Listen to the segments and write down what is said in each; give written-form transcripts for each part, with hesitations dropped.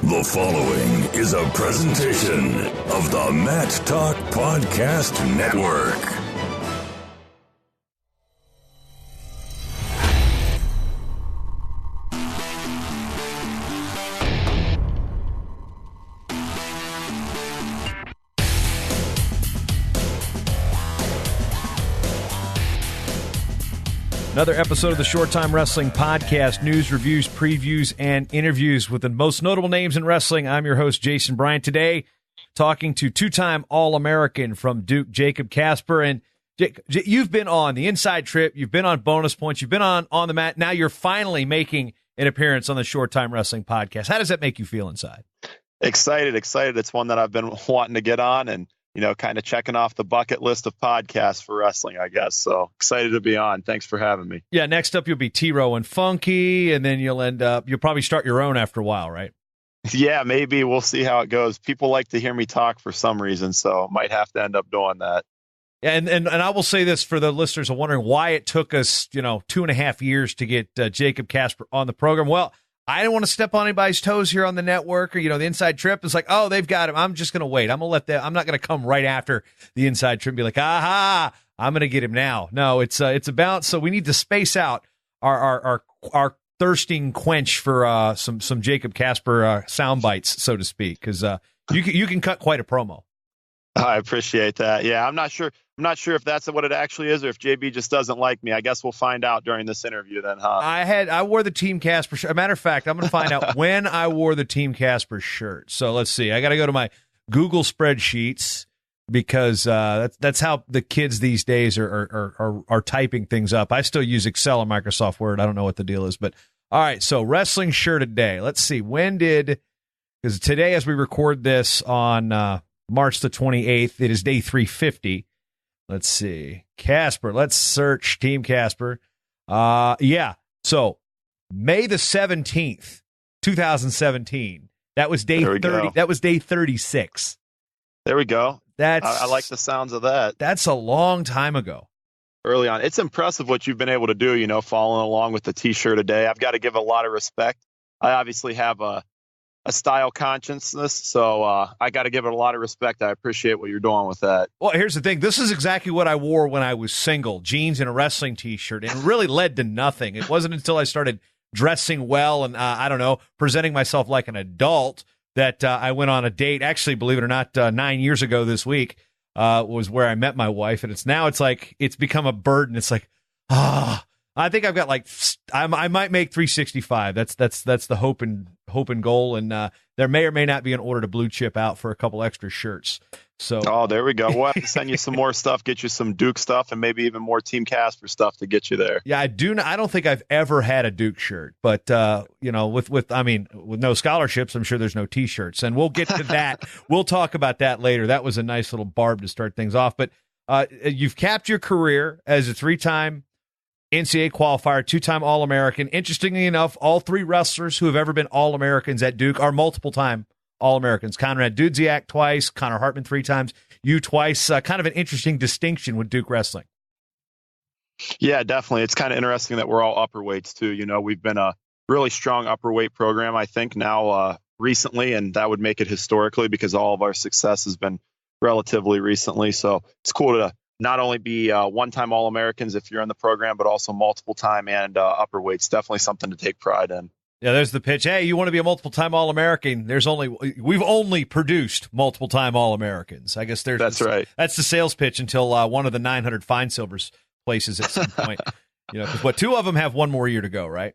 The following is a presentation of the Matt Talk Podcast Network. Another episode of the Short Time Wrestling Podcast, news, reviews, previews, and interviews with the most notable names in wrestling. I'm your host, Jason Bryant. Today, talking to two-time All-American from Duke, Jacob Kasper. And Jake, you've been on the Inside Trip, you've been on Bonus Points, you've been on the mat. Now you're finally making an appearance on the Short Time Wrestling Podcast. How does that make you feel inside? Excited. It's one that I've been wanting to get on and, kind of checking off the bucket list of podcasts for wrestling, I guess. So excited to be on. Thanks for having me. Yeah, next up you'll be T-Row and Funky, and then you'll probably start your own after a while, right? Yeah, maybe. We'll see how it goes. People like to hear me talk for some reason, so might have to end up doing that. Yeah, and I will say this for the listeners are wondering why it took us, 2.5 years to get Jacob Kasper on the program. Well, I didn't want to step on anybody's toes here on the network or, the Inside Trip. It's like, oh, they've got him. I'm just going to wait. I'm not going to come right after the Inside Trip and be like, aha, I'm going to get him now. No, it's about, so we need to space out our thirsting quench for some Jacob Kasper sound bites, so to speak, because you can cut quite a promo. I appreciate that. Yeah, I'm not sure if that's what it actually is or if JB just doesn't like me. I guess we'll find out during this interview then, huh? I wore the Team Kasper shirt. As a matter of fact, I'm going to find out when I wore the Team Kasper shirt. So let's see. I got to go to my Google spreadsheets because that's how the kids these days are typing things up. I still use Excel and Microsoft Word. I don't know what the deal is, but all right. So wrestling shirt a day. Let's see. Because today, as we record this on March the 28th, it is day 350. Let's see. Kasper. Let's search Team Kasper. Yeah. So May the 17th, 2017. That was day 30. That was day 36. There we go. I like the sounds of that. That's a long time ago. Early on. It's impressive what you've been able to do, following along with the T-shirt a day. I've got to give a lot of respect. I obviously have a style consciousness, so I got to give it a lot of respect. I appreciate what you're doing with that. Well, here's the thing. This is exactly what I wore when I was single, jeans and a wrestling T-shirt, and it really led to nothing. It wasn't until I started dressing well and, presenting myself like an adult that I went on a date. Actually, believe it or not, 9 years ago this week was where I met my wife, and it's like it's become a burden. It's like, I think I've got I might make 365. That's the hope and goal. And there may or may not be an order to blue chip out for a couple extra shirts. So there we go. We'll have to send you some more stuff, get you some Duke stuff, and maybe even more Team Kasper stuff to get you there. Yeah, I don't think I've ever had a Duke shirt, but with no scholarships, I'm sure there's no T-shirts, and we'll get to that. We'll talk about that later. That was a nice little barb to start things off. But you've capped your career as a 3-time NCAA qualifier, 2-time All-American. Interestingly enough, all 3 wrestlers who have ever been All-Americans at Duke are multiple-time All-Americans. Conrad Dudziak twice, Connor Hartman 3 times, you twice. Kind of an interesting distinction with Duke wrestling. Yeah, definitely. It's kind of interesting that we're all upper weights too. We've been a really strong upper weight program, I think, now recently, and that would make it historically because all of our success has been relatively recently. So it's cool to not only be one-time All-Americans if you're in the program, but also multiple-time and upper weights. Definitely something to take pride in. Yeah, there's the pitch. Hey, you want to be a multiple-time All-American? We've only produced multiple-time All-Americans. I guess that's right. That's the sales pitch until one of the 900 Fine Silvers places at some point. Because 2 of them have 1 more year to go, right?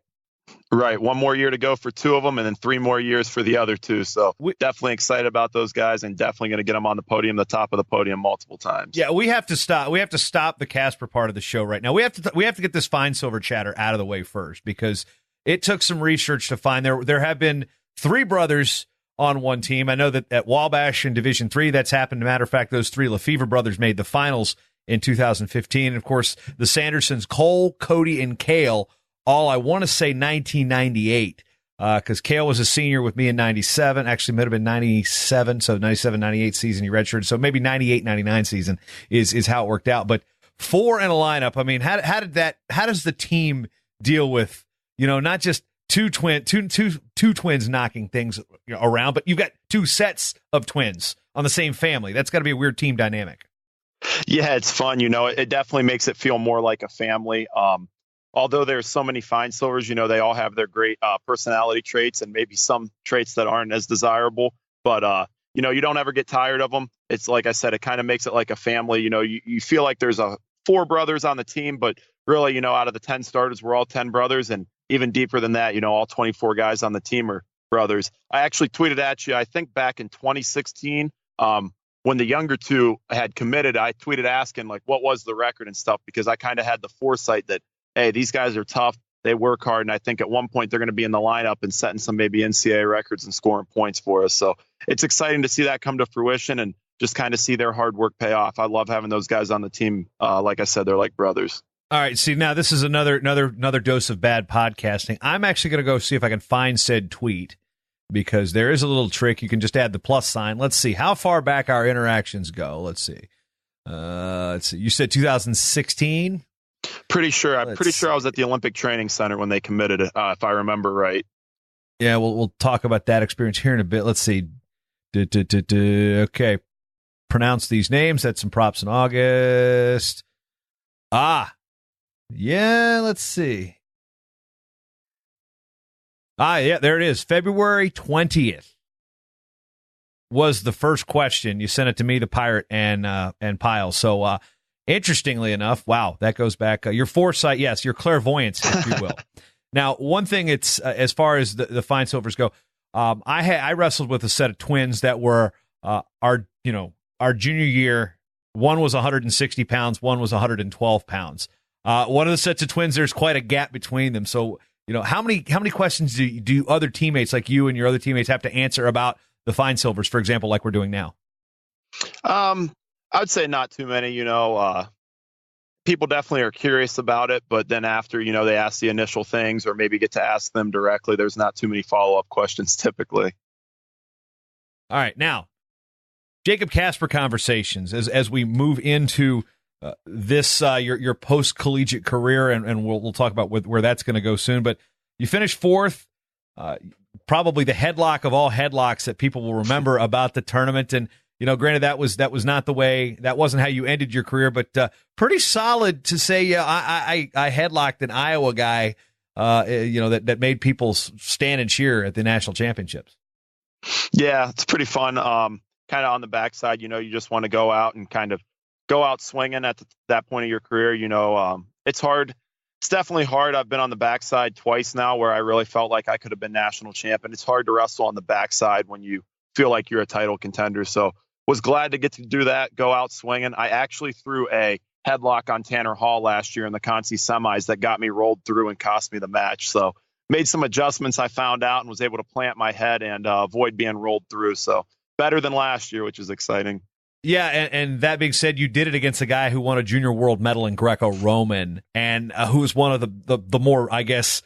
Right. 1 more year to go for 2 of them, and then 3 more years for the other 2. So definitely excited about those guys, and definitely going to get them on the podium, the top of the podium, multiple times. Yeah, we have to stop. We have to stop the Kasper part of the show right now. We have to get this Fine Silver chatter out of the way first, because it took some research to find there have been 3 brothers on one team. I know that at Wabash in Division III, that's happened. As a matter of fact, those 3 Lefevre brothers made the finals in 2015. And of course, the Sandersons, Cole, Cody, and Cale, all I want to say 1998, because Cale was a senior with me in 97. Actually, might have been 97, so 97, 98 season he redshirted. So maybe 98, 99 season is how it worked out. But 4 in a lineup. I mean, how does the team deal with, not just two twins knocking things around, but you've got two sets of twins on the same family. That's got to be a weird team dynamic. Yeah, it's fun. It definitely makes it feel more like a family. Although there's so many fine silvers, they all have their great personality traits and maybe some traits that aren't as desirable. But, you don't ever get tired of them. It's like I said, it kind of makes it like a family. You feel like there's 4 brothers on the team, but really, out of the 10 starters, we're all 10 brothers. And even deeper than that, all 24 guys on the team are brothers. I actually tweeted at you, I think back in 2016, when the younger 2 had committed, I tweeted asking what was the record and stuff, because I kind of had the foresight that, hey, these guys are tough. They work hard. And I think at one point they're going to be in the lineup and setting some maybe NCAA records and scoring points for us. So it's exciting to see that come to fruition and just kind of see their hard work pay off. I love having those guys on the team. Like I said, they're like brothers. All right. See, now this is another dose of bad podcasting. I'm actually going to go see if I can find said tweet, because there is a little trick. You can just add the plus sign. Let's see how far back our interactions go. Let's see. You said 2016. Pretty sure. I'm pretty sure I was at the Olympic Training Center when they committed it, if I remember right. Yeah, we'll talk about that experience here in a bit. Let's see. Okay. Pronounce these names. That's some props in August. Yeah, let's see. Yeah, there it is. February 20th was the first question. You sent it to me, the Pirate, and Pyle. So, interestingly enough, wow, that goes back. Your foresight, yes, your clairvoyance, if you will. Now, one thing, it's as far as the fine silvers go, I wrestled with a set of twins that were our junior year. One was 160 pounds, one was 112 pounds. One of the sets of twins, there's quite a gap between them. So, how many questions do other teammates like you and your other teammates have to answer about the fine silvers, for example, like we're doing now? I would say not too many. People definitely are curious about it, but then after, they ask the initial things or maybe get to ask them directly, there's not too many follow-up questions typically. All right. Now, Jacob Kasper conversations as we move into this your post-collegiate career, and we'll talk about where that's going to go soon. But you finished 4th, probably the headlock of all headlocks that people will remember about the tournament. And granted, that was not the way, that wasn't how you ended your career, but pretty solid to say. Yeah, I headlocked an Iowa guy, that made people stand and cheer at the national championships. Yeah, it's pretty fun. Kind of on the backside, you just want to go out and kind of go out swinging at that point of your career. It's hard. It's definitely hard. I've been on the backside twice now where I really felt like I could have been national champion. It's hard to wrestle on the backside when you feel like you're a title contender. So was glad to get to do that, go out swinging. I actually threw a headlock on Tanner Hall last year in the Conci semis that got me rolled through and cost me the match. So made some adjustments, I found out, and was able to plant my head and avoid being rolled through. So better than last year, which is exciting. Yeah, and that being said, you did it against a guy who won a junior world medal in Greco-Roman, and who was one of the more, I guess,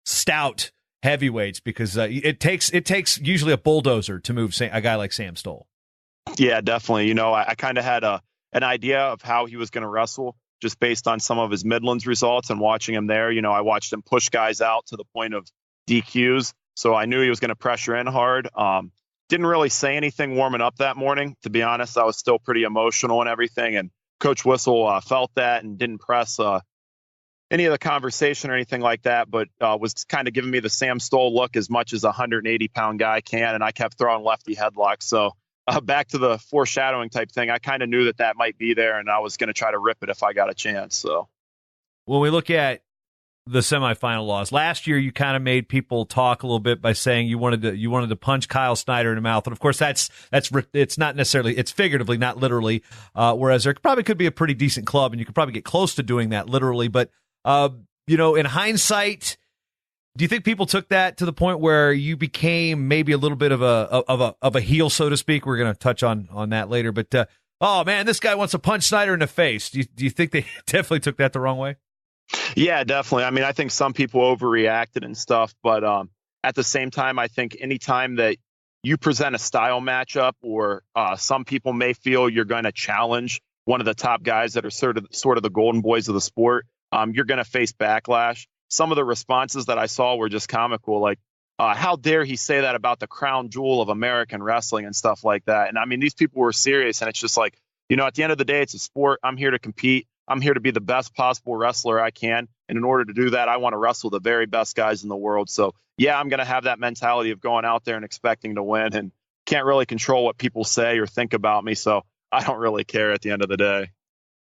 stout heavyweights, because it takes usually a bulldozer to move a guy like Sam Stoll. Yeah, definitely. I kind of had an idea of how he was going to wrestle just based on some of his Midlands results and watching him there. I watched him push guys out to the point of DQs, so I knew he was going to pressure in hard. Didn't really say anything warming up that morning. To be honest, I was still pretty emotional and everything. And Coach Whistle felt that and didn't press any of the conversation or anything like that, but was kind of giving me the Sam Stoll look as much as a 180-pound guy can. And I kept throwing lefty headlocks. So back to the foreshadowing type thing, I kind of knew that might be there, and I was going to try to rip it if I got a chance. So when we look at the semifinal loss last year, you kind of made people talk a little bit by saying you wanted to punch Kyle Snyder in the mouth, and of course it's not necessarily, it's figuratively, not literally. Whereas there probably could be a pretty decent club, and you could probably get close to doing that literally. But in hindsight, do you think people took that to the point where you became maybe a little bit of a heel, so to speak? We're going to touch on that later. But oh man, this guy wants to punch Snyder in the face. Do you think they definitely took that the wrong way? Yeah, definitely. I mean, I think some people overreacted and stuff, but at the same time, I think anytime that you present a style matchup, or some people may feel you're going to challenge one of the top guys that are sort of the golden boys of the sport, you're going to face backlash. some of the responses that I saw were just comical. Like, how dare he say that about the crown jewel of American wrestling and stuff like that? And I mean, these people were serious, and it's just like, at the end of the day, it's a sport. I'm here to compete. I'm here to be the best possible wrestler I can. And in order to do that, I want to wrestle the very best guys in the world. So, yeah, I'm going to have that mentality of going out there and expecting to win, and can't really control what people say or think about me. So I don't really care at the end of the day.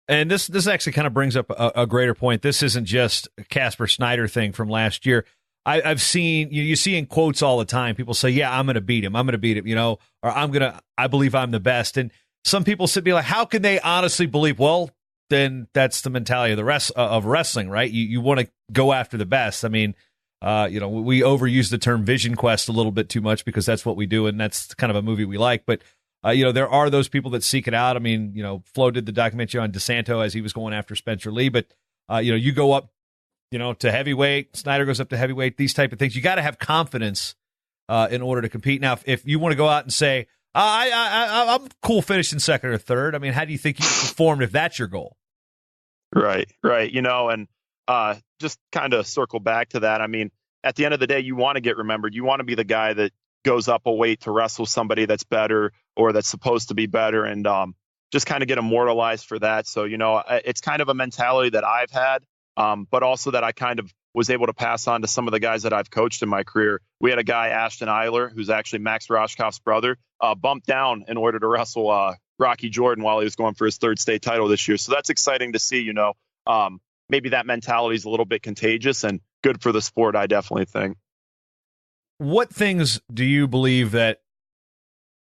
And this actually kind of brings up a greater point. This isn't just a Kasper Snyder thing from last year. I've seen, you see in quotes all the time, people say, yeah, I'm going to beat him. I'm going to beat him, or I believe I'm the best. And some people be like, how can they honestly believe? Well, then that's the mentality of the rest of wrestling, right? You want to go after the best. I mean, we overuse the term Vision Quest a little bit too much because that's what we do, and that's kind of a movie we like. But there are those people that seek it out. I mean, Flo did the documentary on DeSanto as he was going after Spencer Lee, but you go up, to heavyweight. Snyder goes up to heavyweight. These type of things, you got to have confidence in order to compete. Now, if you want to go out and say, I'm cool finishing second or third, I mean, how do you think you performed if that's your goal? Right. And just kind of circle back to that. I mean, at the end of the day, you want to get remembered. You want to be the guy that goes up a weight to wrestle somebody that's better or that's supposed to be better, and just kind of get immortalized for that. So, it's kind of a mentality that I've had, but also that I kind of was able to pass on to some of the guys that I've coached in my career. We had a guy, Ashton Eiler, who's actually Max Roscoff's brother, bumped down in order to wrestle Rocky Jordan while he was going for his third state title this year. So that's exciting to see, maybe that mentality is a little bit contagious and good for the sport, I definitely think. What things do you believe that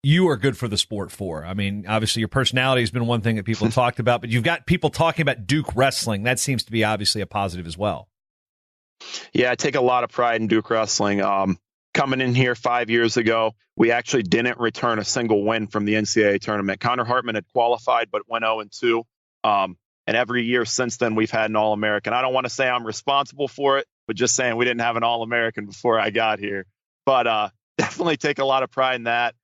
you are good for the sport for? I mean, obviously your personality has been one thing that people talked about, but you've got people talking about Duke wrestling. That seems to be obviously a positive as well. Yeah, I take a lot of pride in Duke wrestling. Coming in here 5 years ago, we actually didn't return a single win from the NCAA tournament. Connor Hartman had qualified, but went 0-2. And every year since then, we've had an All-American. I don't want to say I'm responsible for it, but just saying we didn't have an All-American before I got here. But definitely take a lot of pride in that.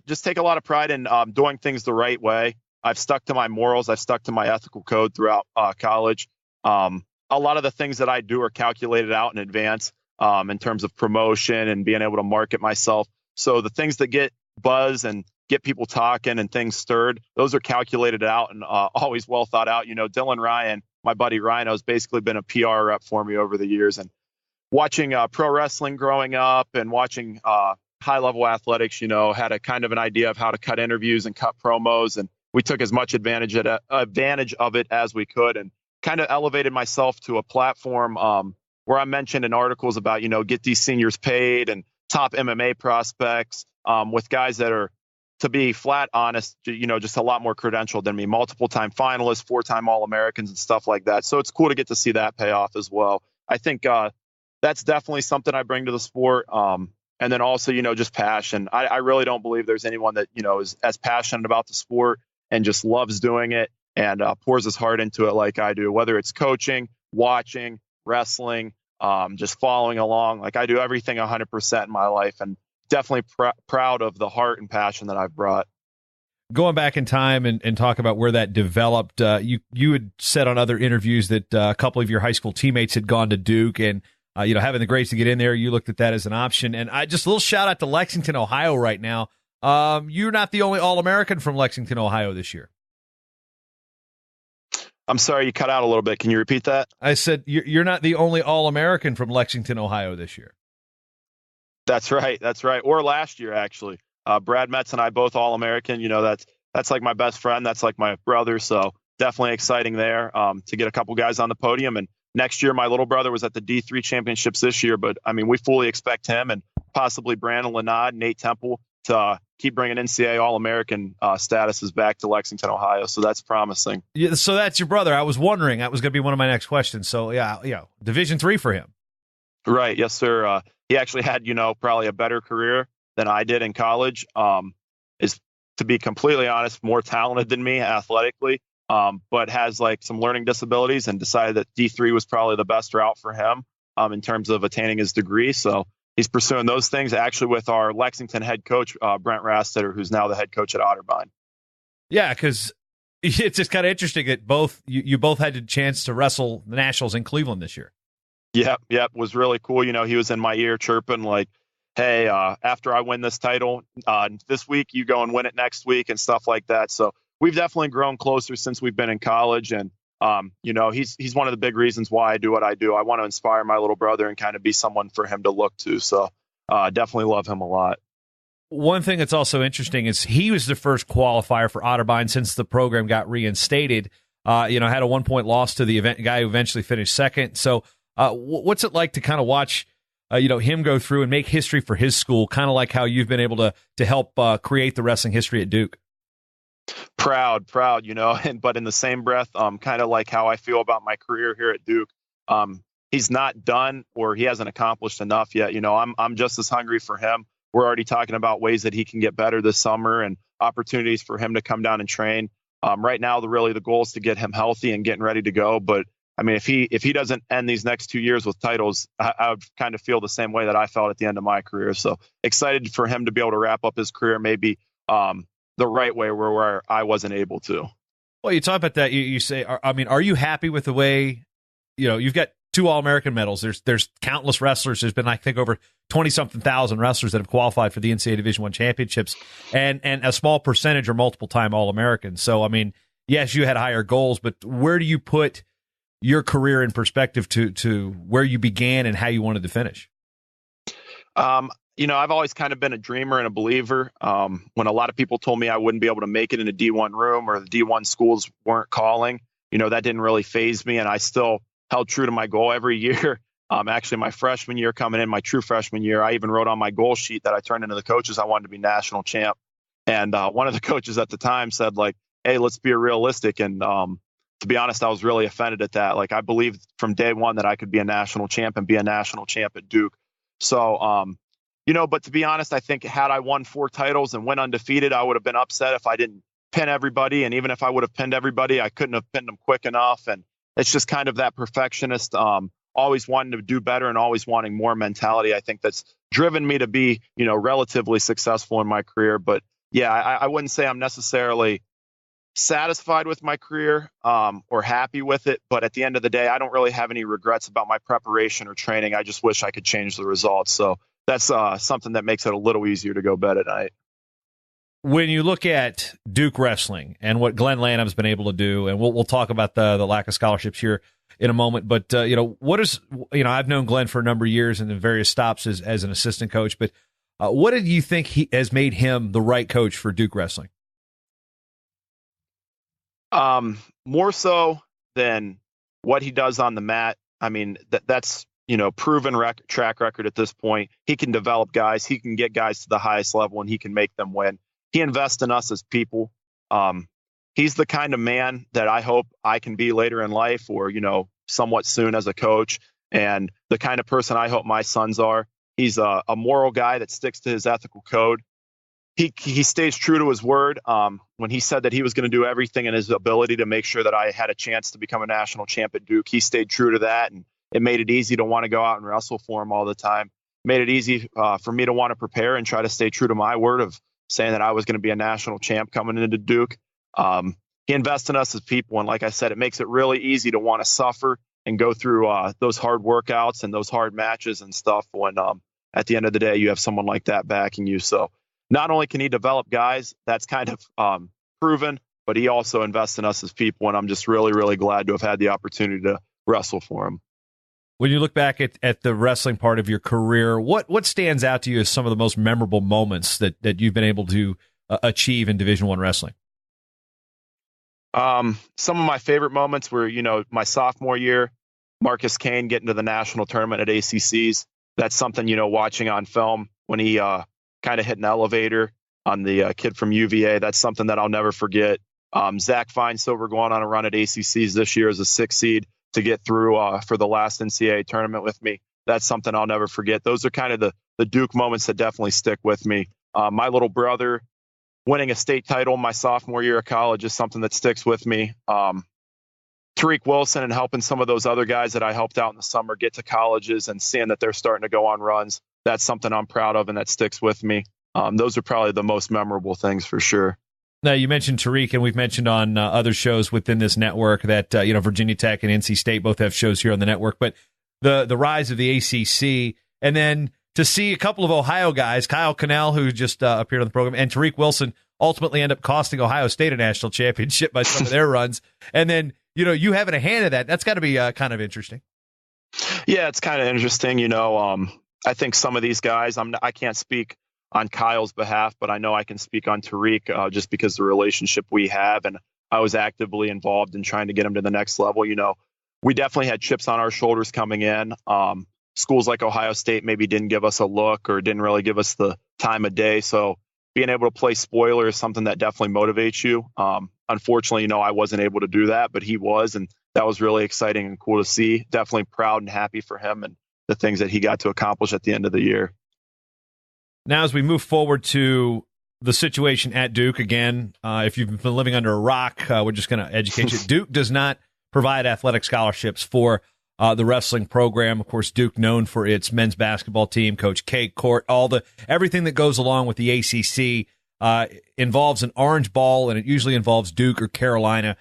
Just take a lot of pride in doing things the right way. I've stuck to my morals. I've stuck to my ethical code throughout college. A lot of the things that I do are calculated out in advance in terms of promotion and being able to market myself. So the things that get buzz and get people talking and things stirred, those are calculated out and always well thought out. Dylan Ryan, my buddy Rhino, has basically been a PR rep for me over the years. And watching pro wrestling growing up and watching high-level athletics, had a kind of an idea of how to cut interviews and cut promos. And we took as much advantage of it as we could, and kind of elevated myself to a platform where I mentioned in articles about, get these seniors paid and top MMA prospects with guys that are, to be flat honest, just a lot more credentialed than me, multiple-time finalists, 4-time All-Americans and stuff like that. So it's cool to get to see that pay off as well. I think that's definitely something I bring to the sport. And then also, just passion. I really don't believe there's anyone that, is as passionate about the sport and just loves doing it and pours his heart into it like I do, whether it's coaching, watching, wrestling, just following along. Like I do everything 100% in my life, and definitely proud of the heart and passion that I've brought. Going back in time and talk about where that developed, you had said on other interviews that a couple of your high school teammates had gone to Duke, and having the grades to get in there, you looked at that as an option. And I just a little shout out to Lexington, Ohio right now. You're not the only All-American from Lexington, Ohio this year. I'm sorry, you cut out a little bit. Can you repeat that? I said you're not the only All-American from Lexington, Ohio this year. That's right. Or last year, actually. Brad Metz and I both All-American. That's like my best friend. That's like my brother. So definitely exciting there to get a couple guys on the podium. And next year, my little brother was at the D3 championships this year. But, I mean, we fully expect him and possibly Brandon Lenard, Nate Temple to keep bringing NCAA All-American statuses back to Lexington, Ohio. So that's promising. Yeah, so that's your brother. I was wondering. That was going to be one of my next questions. So, yeah, Division III for him. Right. Yes, sir. He actually had, probably a better career than I did in college. Is, to be completely honest, more talented than me athletically, but has like some learning disabilities and decided that D3 was probably the best route for him in terms of attaining his degree. So he's pursuing those things actually with our Lexington head coach, Brent Rastetter, who's now the head coach at Otterbein. Yeah, because it's just kind of interesting that you both had the chance to wrestle the Nationals in Cleveland this year. Yep, was really cool. He was in my ear chirping like, hey, after I win this title this week, you go and win it next week and stuff like that. So we've definitely grown closer since we've been in college. And, he's one of the big reasons why I do what I do. I want to inspire my little brother and kind of be someone for him to look to. So definitely love him a lot. One thing that's also interesting is he was the first qualifier for Otterbein since the program got reinstated. Had a 1-point loss to the guy who eventually finished second. So what's it like to kind of watch, him go through and make history for his school, kind of like how you've been able to help create the wrestling history at Duke? Proud, but in the same breath, kind of like how I feel about my career here at Duke. He's not done, or he hasn't accomplished enough yet. I'm just as hungry for him. We're already talking about ways that he can get better this summer and opportunities for him to come down and train. Right now, the goal is to get him healthy and getting ready to go. But I mean, if he doesn't end these next 2 years with titles, I would kind of feel the same way that I felt at the end of my career. So excited for him to be able to wrap up his career maybe the right way where I wasn't able to. Well, you talk about that. You say, are you happy with the way, you've got 2 All-American medals. There's countless wrestlers. There's been, I think, over 20-something thousand wrestlers that have qualified for the NCAA Division I championships, and a small percentage are multiple-time All-Americans. So, I mean, yes, you had higher goals, but where do you put your career in perspective to where you began and how you wanted to finish? I've always kind of been a dreamer and a believer. When a lot of people told me I wouldn't be able to make it in a D1 room or the D1 schools weren't calling, that didn't really faze me, and I still held true to my goal every year. Actually, my freshman year coming in, my true freshman year, I even wrote on my goal sheet that I turned into the coaches I wanted to be national champ. And one of the coaches at the time said, like, hey, let's be realistic. And to be honest, I was really offended at that. Like, I believed from day one that I could be a national champ and be a national champ at Duke. So, but to be honest, I think had I won 4 titles and went undefeated, I would have been upset if I didn't pin everybody. And even if I would have pinned everybody, I couldn't have pinned them quick enough. And it's just kind of that perfectionist, always wanting to do better and always wanting more mentality. I think that's driven me to be, relatively successful in my career. But yeah, I wouldn't say I'm necessarily satisfied with my career or happy with it. But at the end of the day, I don't really have any regrets about my preparation or training. I just wish I could change the results. So that's something that makes it a little easier to go bed at night. When you look at Duke wrestling and what Glenn Lanham's been able to do, and we'll talk about the lack of scholarships here in a moment, but what is, I've known Glenn for a number of years and in various stops as an assistant coach, but what did you think he has made him the right coach for Duke wrestling? More so than what he does on the mat. I mean, that's proven track record at this point. He can develop guys. He can get guys to the highest level, and he can make them win. He invests in us as people. He's the kind of man that I hope I can be later in life or, somewhat soon as a coach, and the kind of person I hope my sons are. He's a moral guy that sticks to his ethical code. He stays true to his word. When he said that he was going to do everything in his ability to make sure that I had a chance to become a national champ at Duke, he stayed true to that, and it made it easy to want to go out and wrestle for him all the time. Made it easy for me to want to prepare and try to stay true to my word of saying that I was going to be a national champ coming into Duke. He invests in us as people. And like I said, it makes it really easy to want to suffer and go through those hard workouts and those hard matches and stuff when at the end of the day, you have someone like that backing you. So not only can he develop guys, that's kind of proven, but he also invests in us as people. And I'm just really, really glad to have had the opportunity to wrestle for him. When you look back at the wrestling part of your career, what stands out to you as some of the most memorable moments that you've been able to achieve in Division I wrestling? Some of my favorite moments were, my sophomore year, Marcus Kane getting to the national tournament at ACCs. That's something, watching on film when he kind of hit an elevator on the kid from UVA. That's something that I'll never forget. Zach Feinsilver going on a run at ACCs this year as a 6 seed. To get through for the last NCAA tournament with me. That's something I'll never forget. Those are kind of the Duke moments that definitely stick with me. My little brother winning a state title my sophomore year of college is something that sticks with me. Tariq Wilson and helping some of those other guys that I helped out in the summer get to colleges and seeing that they're starting to go on runs. That's something I'm proud of and that sticks with me. Those are probably the most memorable things for sure. Now, you mentioned Tariq, and we've mentioned on other shows within this network that Virginia Tech and NC State both have shows here on the network. But the rise of the ACC, and then to see a couple of Ohio guys, Kyle Connell, who just appeared on the program, and Tariq Wilson ultimately end up costing Ohio State a national championship by some of their runs. And then, you having a hand in that, that's got to be kind of interesting. Yeah, it's kind of interesting. I think some of these guys, I can't speak on Kyle's behalf, but I know I can speak on Tariq just because the relationship we have, and I was actively involved in trying to get him to the next level. We definitely had chips on our shoulders coming in. Schools like Ohio State maybe didn't give us a look or didn't really give us the time of day. So being able to play spoiler is something that definitely motivates you. Unfortunately, I wasn't able to do that, but he was, and that was really exciting and cool to see. Definitely proud and happy for him and the things that he got to accomplish at the end of the year. Now, as we move forward to the situation at Duke, again, if you've been living under a rock, we're just going to educate you. Duke does not provide athletic scholarships for the wrestling program. Of course, Duke known for its men's basketball team, Coach K, Court, everything that goes along with the ACC involves an orange ball, and it usually involves Duke or Carolina.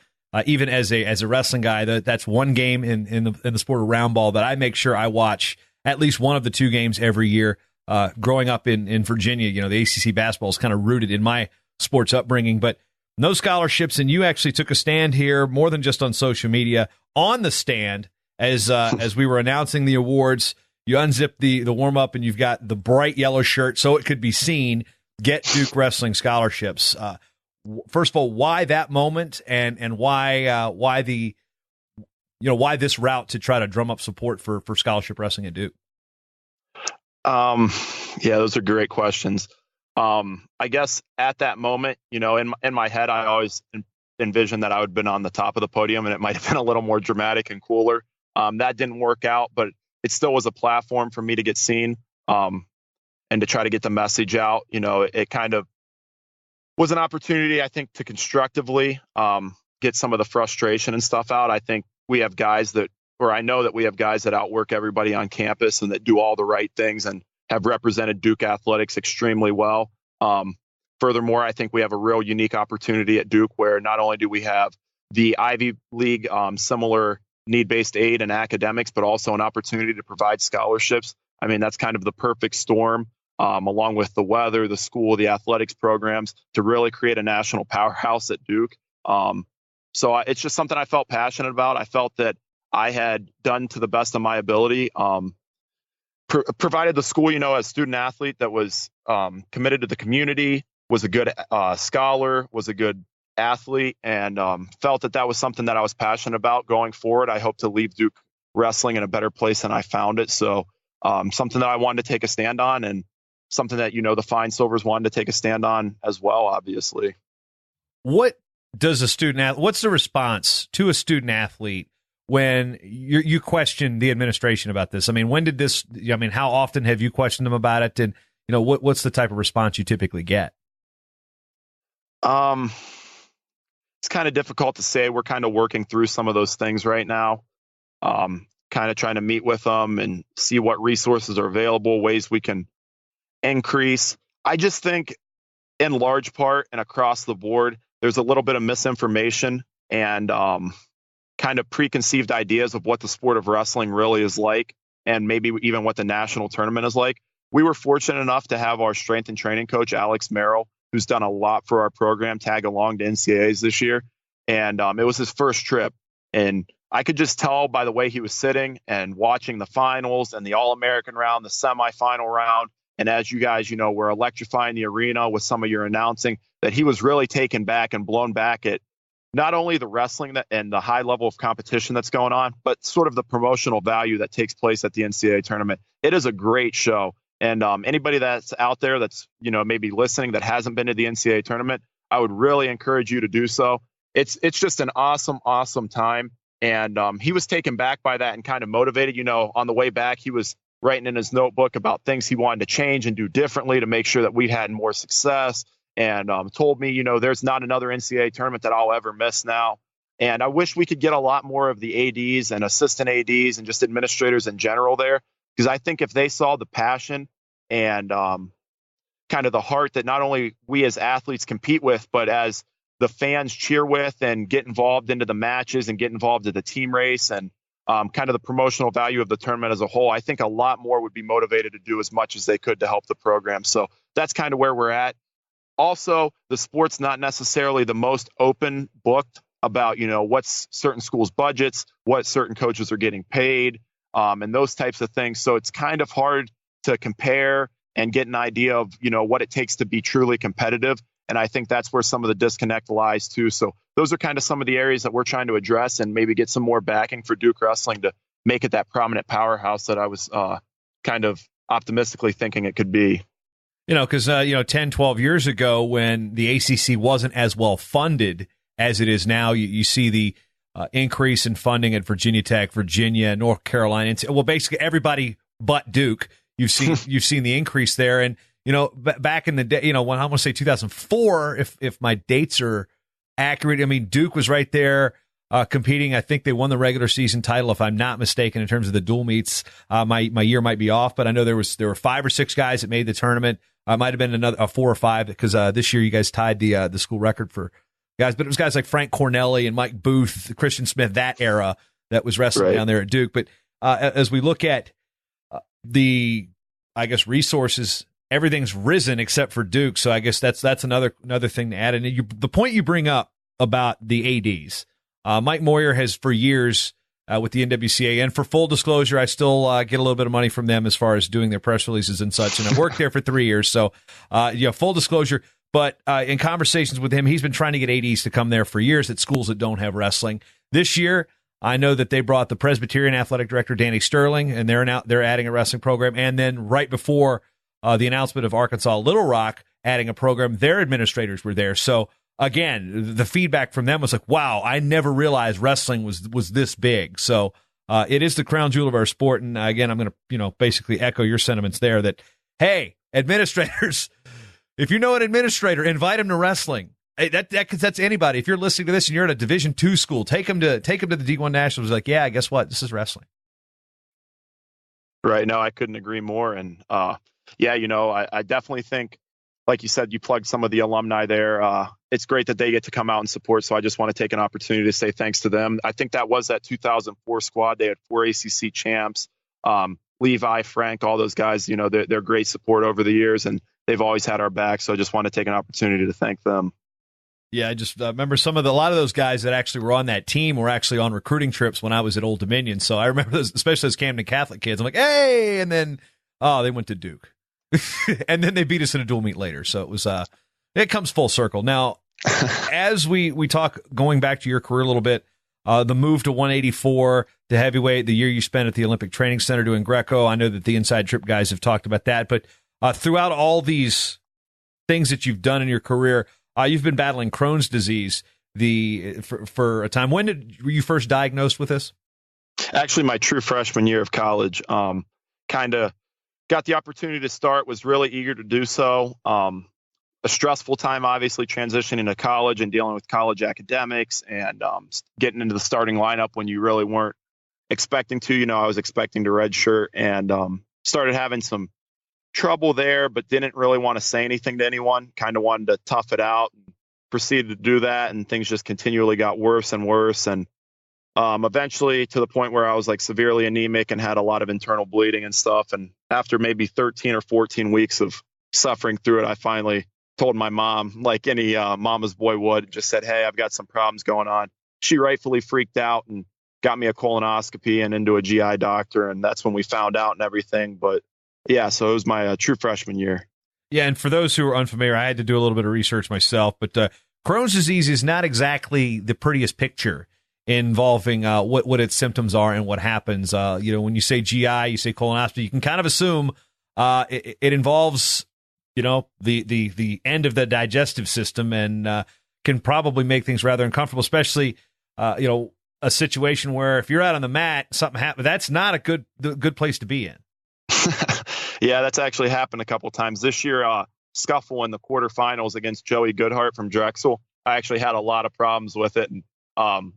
Even as a wrestling guy, that's one game in the sport of round ball that I make sure I watch at least one of the two games every year. Growing up in Virginia, the ACC basketball is kind of rooted in my sports upbringing, but no scholarships. And you actually took a stand here, more than just on social media, on the stand as we were announcing the awards. You unzip the warm up, and you've got the bright yellow shirt so it could be seen. Get Duke wrestling scholarships. First of all, why that moment, and why this route to try to drum up support for scholarship wrestling at Duke? Yeah, those are great questions. I guess at that moment, in my head, I always envisioned that I would have been on the top of the podium, and it might have been a little more dramatic and cooler. That didn't work out, but it still was a platform for me to get seen, and to try to get the message out. It kind of was an opportunity, I think, to constructively get some of the frustration and stuff out. I think we have guys I know that we have guys that outwork everybody on campus and that do all the right things and have represented Duke athletics extremely well. Furthermore, I think we have a real unique opportunity at Duke where not only do we have the Ivy League similar need-based aid and academics, but also an opportunity to provide scholarships. I mean, that's kind of the perfect storm, along with the weather, the school, the athletics programs, to really create a national powerhouse at Duke. So it's just something I felt passionate about. I felt that I had done to the best of my ability, provided the school, as student athlete that was committed to the community, was a good scholar, was a good athlete, and felt that was something that I was passionate about going forward. I hope to leave Duke wrestling in a better place than I found it. So something that I wanted to take a stand on, and something that, the Fine Silvers wanted to take a stand on as well, obviously. What does what's the response to a student athlete when you question the administration about this? I mean, when did this, how often have you questioned them about it? And, what's the type of response you typically get? It's kind of difficult to say. We're kind of working through some of those things right now. Kind of trying to meet with them and see what resources are available, ways we can increase. I just think in large part and across the board, there's a little bit of misinformation and kind of preconceived ideas of what the sport of wrestling really is like, and maybe even what the national tournament is like. We were fortunate enough to have our strength and training coach, Alex Merrill, who's done a lot for our program, tag along to NCAAs this year. And it was his first trip. And I could just tell by the way he was sitting and watching the finals and the All-American round, the semifinal round. And as you guys, were electrifying the arena with some of your announcing, that he was really taken back and blown back at not only the wrestling and the high level of competition that's going on, but sort of the promotional value that takes place at the NCAA tournament. It is a great show. And anybody that's out there that's, maybe listening that hasn't been to the NCAA tournament, I would really encourage you to do so. It's just an awesome, awesome time. And he was taken back by that and kind of motivated. On the way back, he was writing in his notebook about things he wanted to change and do differently to make sure that we had more success. And told me, there's not another NCAA tournament that I'll ever miss now. And I wish we could get a lot more of the ADs and assistant ADs and just administrators in general there, because I think if they saw the passion and kind of the heart that not only we as athletes compete with, but as the fans cheer with and get involved into the matches and get involved in the team race and kind of the promotional value of the tournament as a whole, I think a lot more would be motivated to do as much as they could to help the program. So that's kind of where we're at. Also, the sport's not necessarily the most open booked about, what's certain schools' budgets, what certain coaches are getting paid, and those types of things. So it's kind of hard to compare and get an idea of, what it takes to be truly competitive. And I think that's where some of the disconnect lies too. So those are kind of some of the areas that we're trying to address and maybe get some more backing for Duke wrestling to make it that prominent powerhouse that I was kind of optimistically thinking it could be. Because, 10, 12 years ago when the ACC wasn't as well funded as it is now, you see the increase in funding at Virginia Tech, Virginia, North Carolina. Well, basically everybody but Duke. You've seen the increase there. And, back in the day, when I want to say 2004, if my dates are accurate, I mean, Duke was right there competing. I think they won the regular season title, if I'm not mistaken, in terms of the dual meets. My year might be off, but I know there were 5 or 6 guys that made the tournament. Might have been another 4 or 5 because this year you guys tied the school record for guys, but it was guys like Frank Cornelli and Mike Booth, Christian Smith, that era that was wrestling down there at Duke. But as we look at the, I guess, resources, everything's risen except for Duke. So I guess that's another thing to add. And the point you bring up about the ADs, Mike Moyer has for years with the NWCA, and for full disclosure, I still get a little bit of money from them as far as doing their press releases and such. And I've worked there for 3 years, so full disclosure. But in conversations with him, he's been trying to get ADs to come there for years at schools that don't have wrestling. This year, I know that they brought the Presbyterian athletic director Danny Sterling, and they're adding a wrestling program. And then right before the announcement of Arkansas Little Rock adding a program, their administrators were there. So again, the feedback from them was like, "Wow, I never realized wrestling was this big." So it is the crown jewel of our sport. And again, I'm going to basically echo your sentiments there. That hey, administrators, if you know an administrator, invite him to wrestling. Hey, that's anybody. If you're listening to this and you're at a Division II school, take them to the D1 Nationals. Like, yeah, guess what? This is wrestling. Right. No, I couldn't agree more. And I definitely think, like you said, you plugged some of the alumni there. It's great that they get to come out and support. So I just want to take an opportunity to say thanks to them. I think that was that 2004 squad. They had 4 ACC champs, Levi, Frank, all those guys. They're great support over the years, and they've always had our back. So I just want to take an opportunity to thank them. Yeah, I just remember a lot of those guys that actually were on that team were actually on recruiting trips when I was at Old Dominion. So I remember those, especially those Camden Catholic kids. I'm like, hey, and then they went to Duke, and then they beat us in a dual meet later. So it was it comes full circle. Now, as we talk, going back to your career a little bit, the move to 184 to heavyweight, the year you spent at the Olympic Training Center doing Greco. I know that the Inside Trip guys have talked about that, but throughout all these things that you've done in your career, you've been battling Crohn's disease for a time. When were you first diagnosed with this? Actually, my true freshman year of college. Kind of got the opportunity to start, was really eager to do so. A stressful time, obviously, transitioning to college and dealing with college academics and getting into the starting lineup when you really weren't expecting to. I was expecting to redshirt and started having some trouble there, but didn't really want to say anything to anyone. Kind of wanted to tough it out and proceeded to do that, and things just continually got worse and worse, and eventually to the point where I was like severely anemic and had a lot of internal bleeding and stuff. And after maybe 13 or 14 weeks of suffering through it, I finally told my mom, like any mama's boy would, just said, "Hey, I've got some problems going on." She rightfully freaked out and got me a colonoscopy and into a GI doctor, and that's when we found out and everything. But yeah, so it was my true freshman year. Yeah, and for those who are unfamiliar, I had to do a little bit of research myself, but Crohn's disease is not exactly the prettiest picture involving what its symptoms are and what happens. When you say GI, you say colonoscopy, you can kind of assume it involves, the end of the digestive system, and can probably make things rather uncomfortable, especially, a situation where if you're out on the mat, something happens. That's not a good place to be in. Yeah, that's actually happened a couple times this year. Scuffle in the quarterfinals against Joey Goodhart from Drexel. I actually had a lot of problems with it. And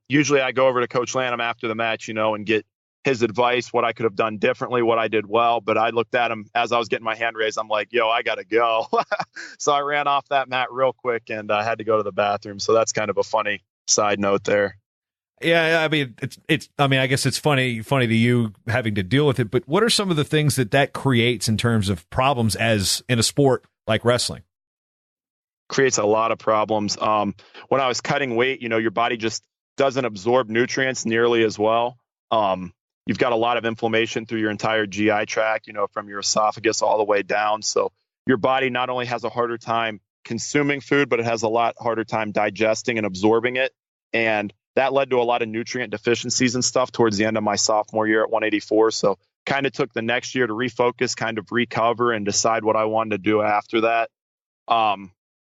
usually I go over to Coach Lanham after the match, and get his advice, what I could have done differently, what I did well. But I looked at him as I was getting my hand raised. I'm like, yo, I got to go. So I ran off that mat real quick and I had to go to the bathroom. So that's kind of a funny side note there. Yeah, I mean, I mean, I guess it's funny to you having to deal with it. But what are some of the things that creates in terms of problems as in a sport like wrestling? Creates a lot of problems. When I was cutting weight, your body just doesn't absorb nutrients nearly as well. You've got a lot of inflammation through your entire GI tract, from your esophagus all the way down. So your body not only has a harder time consuming food, but it has a lot harder time digesting and absorbing it. And that led to a lot of nutrient deficiencies and stuff towards the end of my sophomore year at 184. So kind of took the next year to refocus, kind of recover and decide what I wanted to do after that.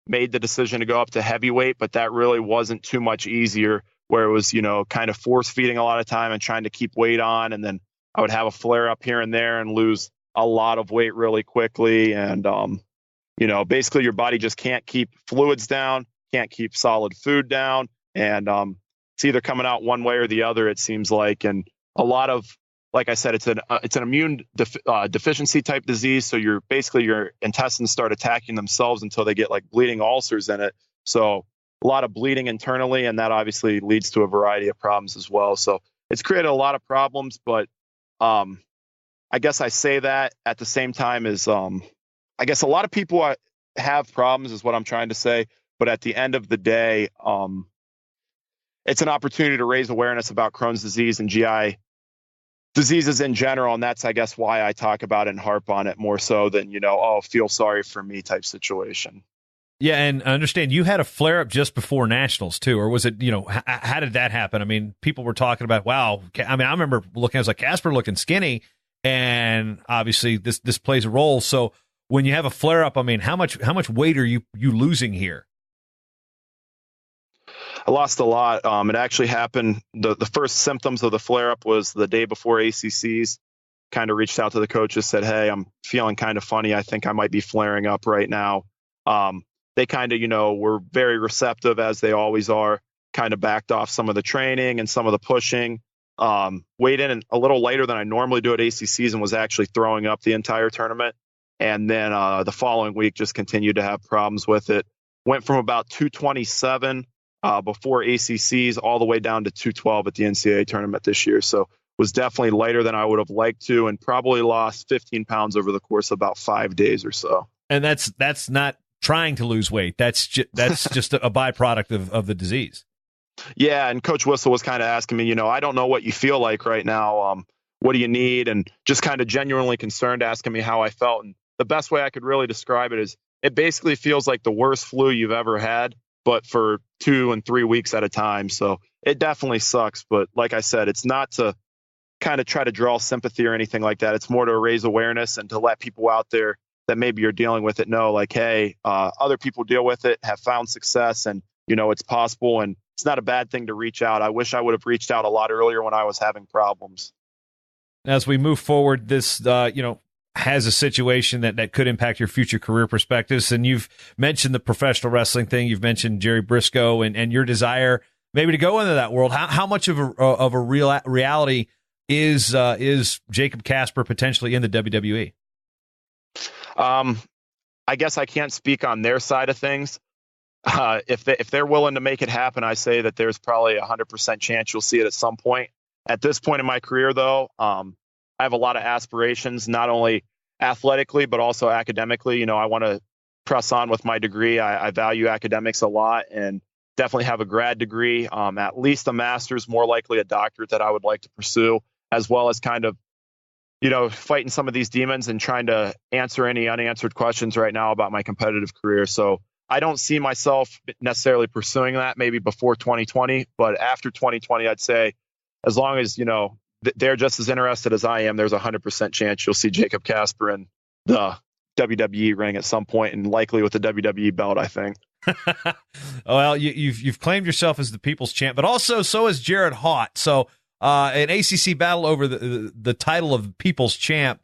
Made the decision to go up to heavyweight, but that really wasn't too much easier, where it was, kind of force feeding a lot of time and trying to keep weight on. And then I would have a flare up here and there and lose a lot of weight really quickly. And, basically your body just can't keep fluids down, can't keep solid food down. And it's either coming out one way or the other, it seems like. And a lot of, like I said, it's an immune deficiency type disease. So your intestines start attacking themselves until they get like bleeding ulcers in it. So a lot of bleeding internally, and that obviously leads to a variety of problems as well. So it's created a lot of problems, but I guess I say that at the same time as I guess a lot of people have problems is what I'm trying to say. But at the end of the day, it's an opportunity to raise awareness about Crohn's disease and GI diseases in general. And that's, I guess, why I talk about it and harp on it more so than, feel sorry for me type situation. Yeah, and I understand you had a flare-up just before Nationals, too, or was it, how did that happen? I mean, people were talking about, wow, I remember looking, I was like, Kasper looking skinny, and obviously this plays a role. So when you have a flare-up, I mean, how much weight are you losing here? I lost a lot. It actually happened, the first symptoms of the flare-up was the day before ACCs. Kind of reached out to the coaches, said, hey, I'm feeling kind of funny. I think I might be flaring up right now. They kind of, were very receptive, as they always are, kind of backed off some of the training and some of the pushing, weighed in a little later than I normally do at ACCs and was actually throwing up the entire tournament. And then the following week just continued to have problems with it. Went from about 227 before ACCs all the way down to 212 at the NCAA tournament this year. So was definitely lighter than I would have liked to, and probably lost 15 pounds over the course of about 5 days or so. And that's not trying to lose weight. That's just a byproduct of the disease. Yeah, and Coach Whistle was kind of asking me, I don't know what you feel like right now. What do you need? And just kind of genuinely concerned, asking me how I felt. And the best way I could really describe it is it basically feels like the worst flu you've ever had, but for 2 and 3 weeks at a time. So it definitely sucks. But like I said, it's not to kind of try to draw sympathy or anything like that. It's more to raise awareness and to let people out there that maybe you're dealing with it know, like, hey, other people deal with it, have found success, and, it's possible. And it's not a bad thing to reach out. I wish I would have reached out a lot earlier when I was having problems. As we move forward, this, has a situation that could impact your future career perspectives. And you've mentioned the professional wrestling thing. You've mentioned Jerry Briscoe and your desire maybe to go into that world. How much of a reality is Jacob Kasper potentially in the WWE? I guess I can't speak on their side of things. If they're willing to make it happen, I say that there's probably 100% chance you'll see it at some point. At this point in my career, though, I have a lot of aspirations, not only athletically, but also academically. I want to press on with my degree. I value academics a lot and definitely have a grad degree, at least a master's, more likely a doctorate that I would like to pursue, as well as kind of, fighting some of these demons and trying to answer any unanswered questions right now about my competitive career. So I don't see myself necessarily pursuing that maybe before 2020, but after 2020, I'd say as long as, they're just as interested as I am, there's 100% chance you'll see Jacob Kasper in the WWE ring at some point, and likely with the WWE belt, I think. Well, you've claimed yourself as the people's champ, but also so is Jared Haught. So an ACC battle over the title of people's champ.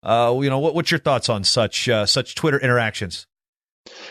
What's your thoughts on such Twitter interactions?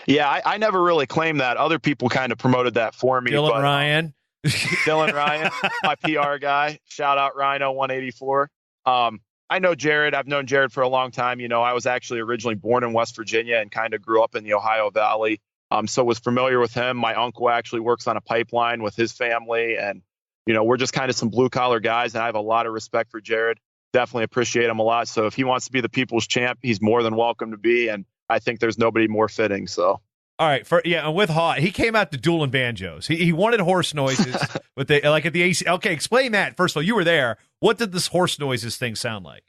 Yeah, I never really claimed that. Other people kind of promoted that for me. Dylan Ryan. Dylan Ryan, my PR guy. Shout out Rhino 184. I know Jared. I've known Jared for a long time. I was actually originally born in West Virginia and kind of grew up in the Ohio Valley. So was familiar with him. My uncle actually works on a pipeline with his family, and we're just kind of some blue collar guys, and I have a lot of respect for Jared. Definitely appreciate him a lot. So if he wants to be the people's champ, he's more than welcome to be. And I think there's nobody more fitting. So. All right, and with Hot, he came out to dueling banjos. He wanted horse noises, but they like at the AC. Okay, explain that. First of all, you were there. What did this horse noises thing sound like?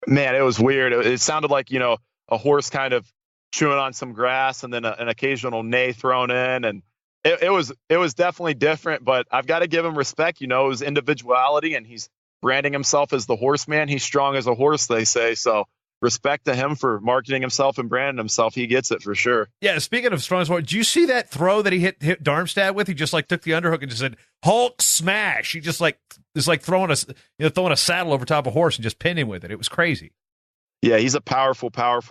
Man, it was weird. It sounded like a horse kind of chewing on some grass, and then an occasional neigh thrown in, and it was definitely different. But I've got to give him respect. His individuality, and he's branding himself as the horseman. He's strong as a horse, they say. So. Respect to him for marketing himself and branding himself. He gets it for sure. Yeah. Speaking of strong, did you see that throw that he hit Darmstadt with? He just took the underhook and just said Hulk smash. He just is throwing a saddle over top of a horse and just pinned him with it. It was crazy. Yeah, he's a powerful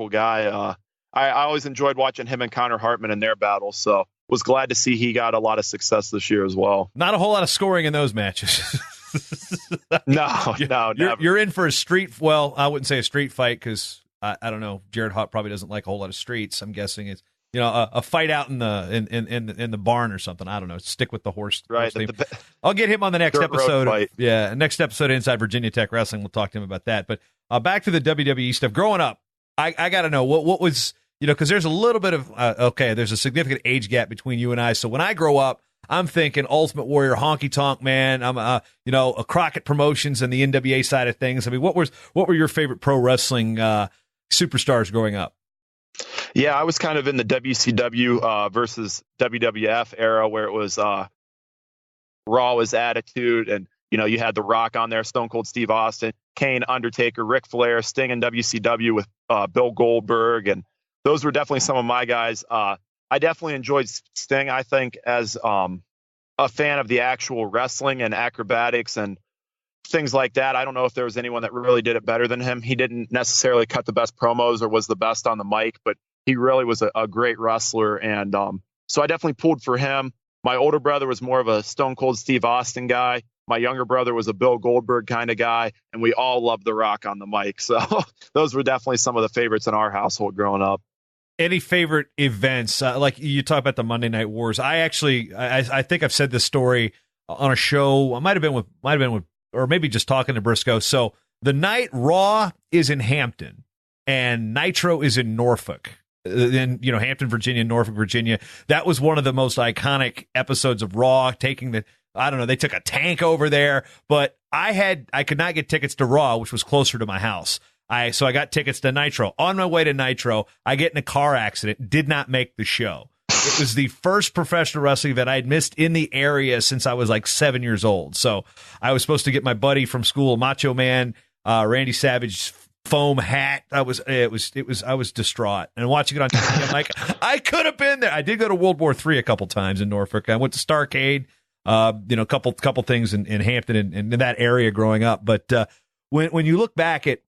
guy. I always enjoyed watching him and Connor Hartman in their battles. So was glad to see he got a lot of success this year as well. Not a whole lot of scoring in those matches. No, you're in for a street. Well, I wouldn't say a street fight because I don't know. Jared Hott probably doesn't like a whole lot of streets. I'm guessing it's a fight out in the barn or something. I don't know. Stick with the horse. Right. I'll get him on the next episode. Next episode of Inside Virginia Tech Wrestling. We'll talk to him about that. But back to the WWE stuff. Growing up, I got to know what was because there's a little bit of there's a significant age gap between you and I. So when I grow up, I'm thinking Ultimate Warrior, Honky Tonk Man. I'm a Crockett Promotions and the NWA side of things. I mean, what were your favorite pro wrestling superstars growing up? Yeah, I was kind of in the WCW versus WWF era where it was Raw was Attitude, and you had The Rock on there, Stone Cold Steve Austin, Kane, Undertaker, Ric Flair, Sting in WCW with Bill Goldberg, and those were definitely some of my guys. I definitely enjoyed Sting, I think, as a fan of the actual wrestling and acrobatics and things like that. I don't know if there was anyone that really did it better than him. He didn't necessarily cut the best promos or was the best on the mic, but he really was a great wrestler. And so I definitely pulled for him. My older brother was more of a Stone Cold Steve Austin guy. My younger brother was a Bill Goldberg kind of guy, and we all loved The Rock on the mic. So those were definitely some of the favorites in our household growing up. Any favorite events? Like you talk about the Monday Night Wars. I think I've said this story on a show. I might have been with, or maybe just talking to Briscoe. So the night Raw is in Hampton and Nitro is in Norfolk. In Hampton, Virginia, Norfolk, Virginia. That was one of the most iconic episodes of Raw. They took a tank over there, but I could not get tickets to Raw, which was closer to my house. So I got tickets to Nitro. On my way to Nitro, I get in a car accident, did not make the show. It was the first professional wrestling event I had missed in the area since I was 7 years old. So I was supposed to get my buddy from school, Macho Man, Randy Savage foam hat. I was distraught. And watching it on TV, I'm like, I could have been there. I did go to World War III a couple times in Norfolk. I went to Starrcade, a couple things in Hampton and in that area growing up. But when you look back at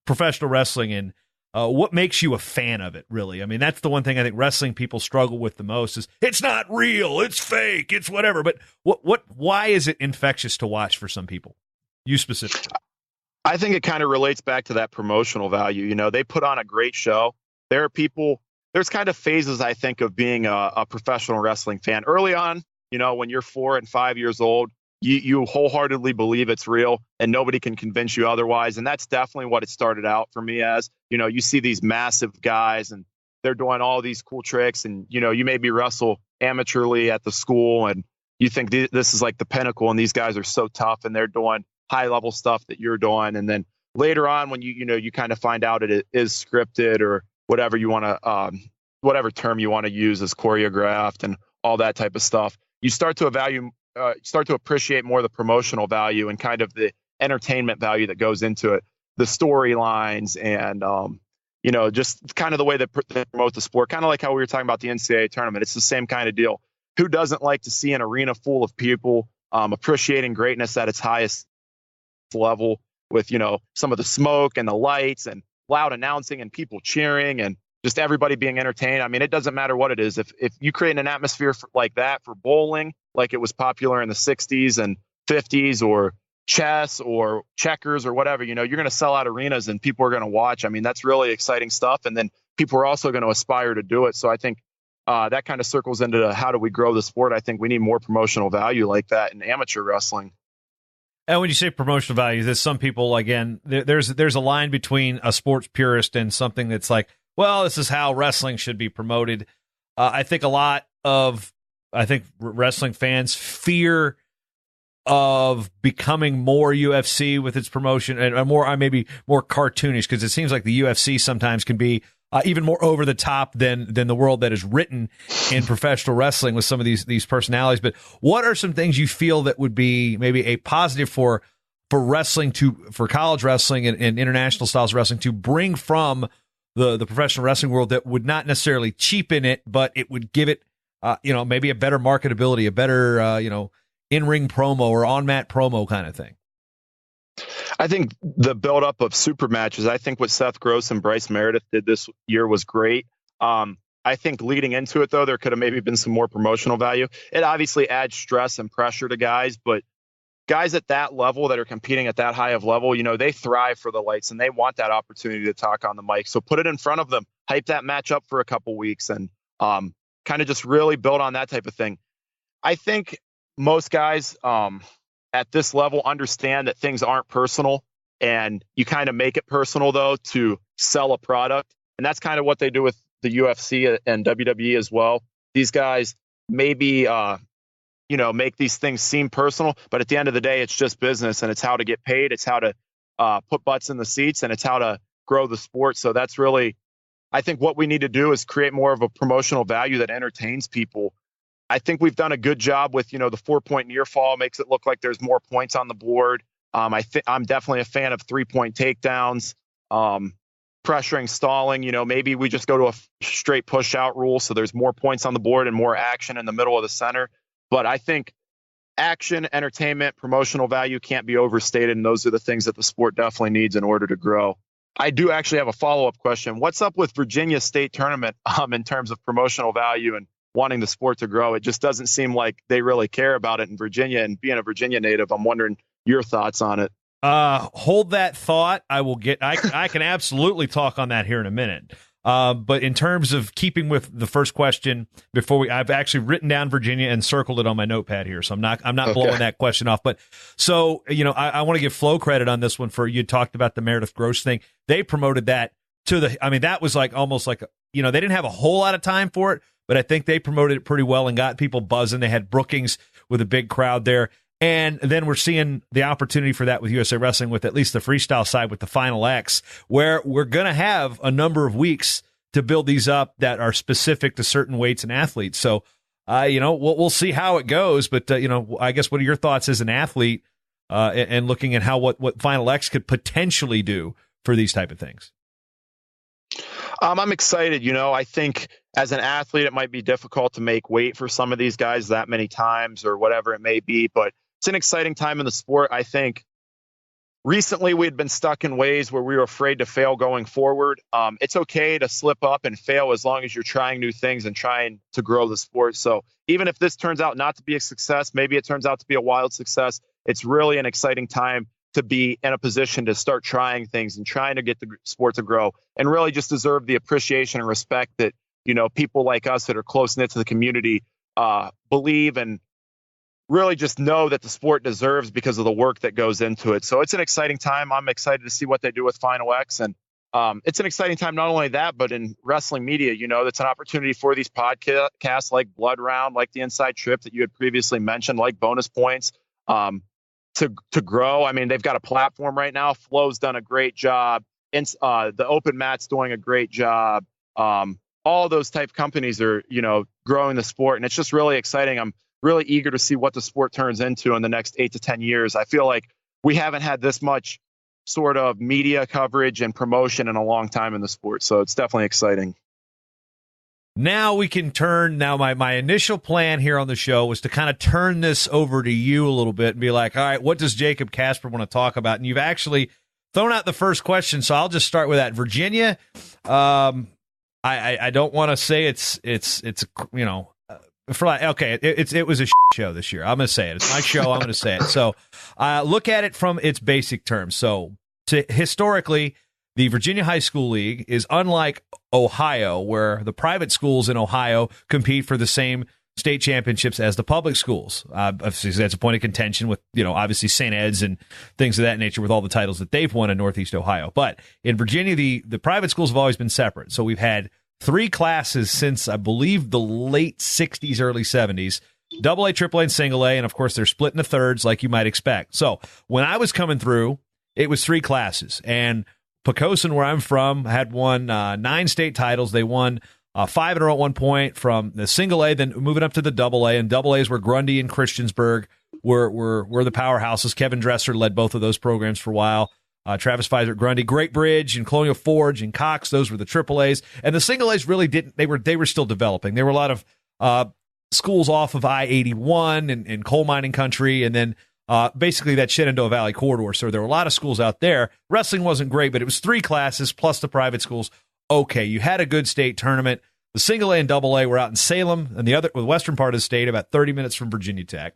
professional wrestling and what makes you a fan of it, really? I mean, that's the one thing I think wrestling people struggle with the most is it's not real, it's fake, it's whatever. But why is it infectious to watch for some people? You specifically. I think it kind of relates back to that promotional value. They put on a great show. There's kind of phases, I think, of being a professional wrestling fan. Early on, when you're 4 and 5 years old, you wholeheartedly believe it's real and nobody can convince you otherwise. And that's definitely what it started out for me as. You see these massive guys and they're doing all these cool tricks and, you maybe wrestle amateurly at the school and you think this is like the pinnacle and these guys are so tough and they're doing high level stuff that you're doing. And then later on when you kind of find out it is scripted or whatever you want to, whatever term you want to use is choreographed and all that type of stuff, you start to appreciate more the promotional value and kind of the entertainment value that goes into it, the storylines and, just kind of the way that they promote the sport, kind of like how we were talking about the NCAA tournament. It's the same kind of deal. Who doesn't like to see an arena full of people appreciating greatness at its highest level with, some of the smoke and the lights and loud announcing and people cheering and just everybody being entertained. I mean, it doesn't matter what it is. If you create an atmosphere like that for bowling, like it was popular in the 60s and 50s or chess or checkers or whatever, you're going to sell out arenas and people are going to watch. I mean, that's really exciting stuff. And then people are also going to aspire to do it. So I think that kind of circles into how do we grow the sport. I think we need more promotional value like that in amateur wrestling. And when you say promotional value, there's some people, again, there's a line between a sports purist and something that's like, well, this is how wrestling should be promoted. I think wrestling fans fear of becoming more UFC with its promotion and maybe more cartoonish, because it seems like the UFC sometimes can be even more over the top than the world that is written in professional wrestling with some of these personalities. But what are some things you feel that would be maybe a positive for wrestling for college wrestling and international styles of wrestling to bring from the professional wrestling world that would not necessarily cheapen it, but it would give it maybe a better marketability, a better in-ring promo or on-mat promo kind of thing? I think the buildup of super matches, I think what Seth Gross and Bryce Meredith did this year was great. I think leading into it, though, there could have maybe been some more promotional value. It obviously adds stress and pressure to guys, but guys at that level that are competing at that high of level, they thrive for the lights and they want that opportunity to talk on the mic. So put it in front of them, hype that match up for a couple weeks, and kind of just really build on that type of thing. I think most guys at this level understand that things aren't personal, and you kind of make it personal, though, to sell a product. And that's kind of what they do with the UFC and WWE as well. These guys maybe, make these things seem personal, but at the end of the day, it's just business, and it's how to get paid. It's how to put butts in the seats, and it's how to grow the sport. So that's really, I think what we need to do is create more of a promotional value that entertains people. I think we've done a good job with, the 4-point near fall makes it look like there's more points on the board. I'm definitely a fan of 3-point takedowns, pressuring, stalling. Maybe we just go to a straight push out rule, so there's more points on the board and more action in the middle of the center. But I think action, entertainment, promotional value can't be overstated, and those are the things that the sport definitely needs in order to grow. I do actually have a follow-up question. What's up with Virginia State Tournament in terms of promotional value and wanting the sport to grow? It just doesn't seem like they really care about it in Virginia, and being a Virginia native, I'm wondering your thoughts on it. Hold that thought. I can absolutely talk on that here in a minute. But in terms of keeping with the first question, I've actually written down Virginia and circled it on my notepad here, so I'm not blowing that question off. But so I want to give Flo credit on this one. For you talked about the Meredith Gross thing, they promoted that that was like almost like they didn't have a whole lot of time for it, but I think they promoted it pretty well and got people buzzing. They had Brookings with a big crowd there. And then we're seeing the opportunity for that with USA Wrestling, with at least the freestyle side with the Final X, where we're going to have a number of weeks to build these up that are specific to certain weights and athletes. So, we'll see how it goes. But, I guess what are your thoughts as an athlete and looking at what Final X could potentially do for these type of things? I'm excited. I think as an athlete, it might be difficult to make weight for some of these guys that many times or whatever it may be, but it's an exciting time in the sport. I think recently we had been stuck in ways where we were afraid to fail going forward. It's okay to slip up and fail as long as you're trying new things and trying to grow the sport. So even if this turns out not to be a success, maybe it turns out to be a wild success, it's really an exciting time to be in a position to start trying things and trying to get the sport to grow, and really just deserve the appreciation and respect that, people like us that are close knit to the community believe and really just know that the sport deserves because of the work that goes into it. So it's an exciting time. I'm excited to see what they do with Final X. And it's an exciting time, not only that, but in wrestling media, that's an opportunity for these podcasts like Blood Round, like the Inside Trip that you had previously mentioned, like Bonus Points, to grow. I mean, they've got a platform right now. Flo's done a great job. The Open Mat's doing a great job. All those type companies are, growing the sport, and it's just really exciting. I'm really eager to see what the sport turns into in the next 8 to 10 years. I feel like we haven't had this much sort of media coverage and promotion in a long time in the sport. So it's definitely exciting. Now we can turn. Now my initial plan here on the show was to kind of turn this over to you a little bit and be like, all right, what does Jacob Kasper want to talk about? And you've actually thrown out the first question, so I'll just start with that. Virginia, I don't want to say it's it was a show this year. I'm going to say it. It's my show. I'm going to say it. So look at it from its basic terms. So historically, the Virginia High School League is unlike Ohio, where the private schools in Ohio compete for the same state championships as the public schools. Obviously, that's a point of contention with, obviously St. Ed's and things of that nature with all the titles that they've won in Northeast Ohio. But in Virginia, the private schools have always been separate. So we've had 3 classes since, I believe, the late 60s, early 70s. AA, AAA, and single A, and of course they're split into thirds like you might expect. So when I was coming through, it was 3 classes, and Poquoson, where I'm from, had won 9 state titles. They won 5 in a row at one point from the single A, then moving up to the AA, and AA is where Grundy and Christiansburg were the powerhouses. Kevin Dresser led both of those programs for a while. Travis Pfizer at Grundy, Great Bridge and Colonial Forge and Cox, those were the AAAs, and the single A's really didn't. They were still developing. There were a lot of schools off of I-81 and coal mining country, and then basically that Shenandoah Valley corridor. So there were a lot of schools out there. Wrestling wasn't great, but it was 3 classes plus the private schools. Okay, you had a good state tournament. The single A and double A were out in Salem, and the western part of the state, about 30 minutes from Virginia Tech.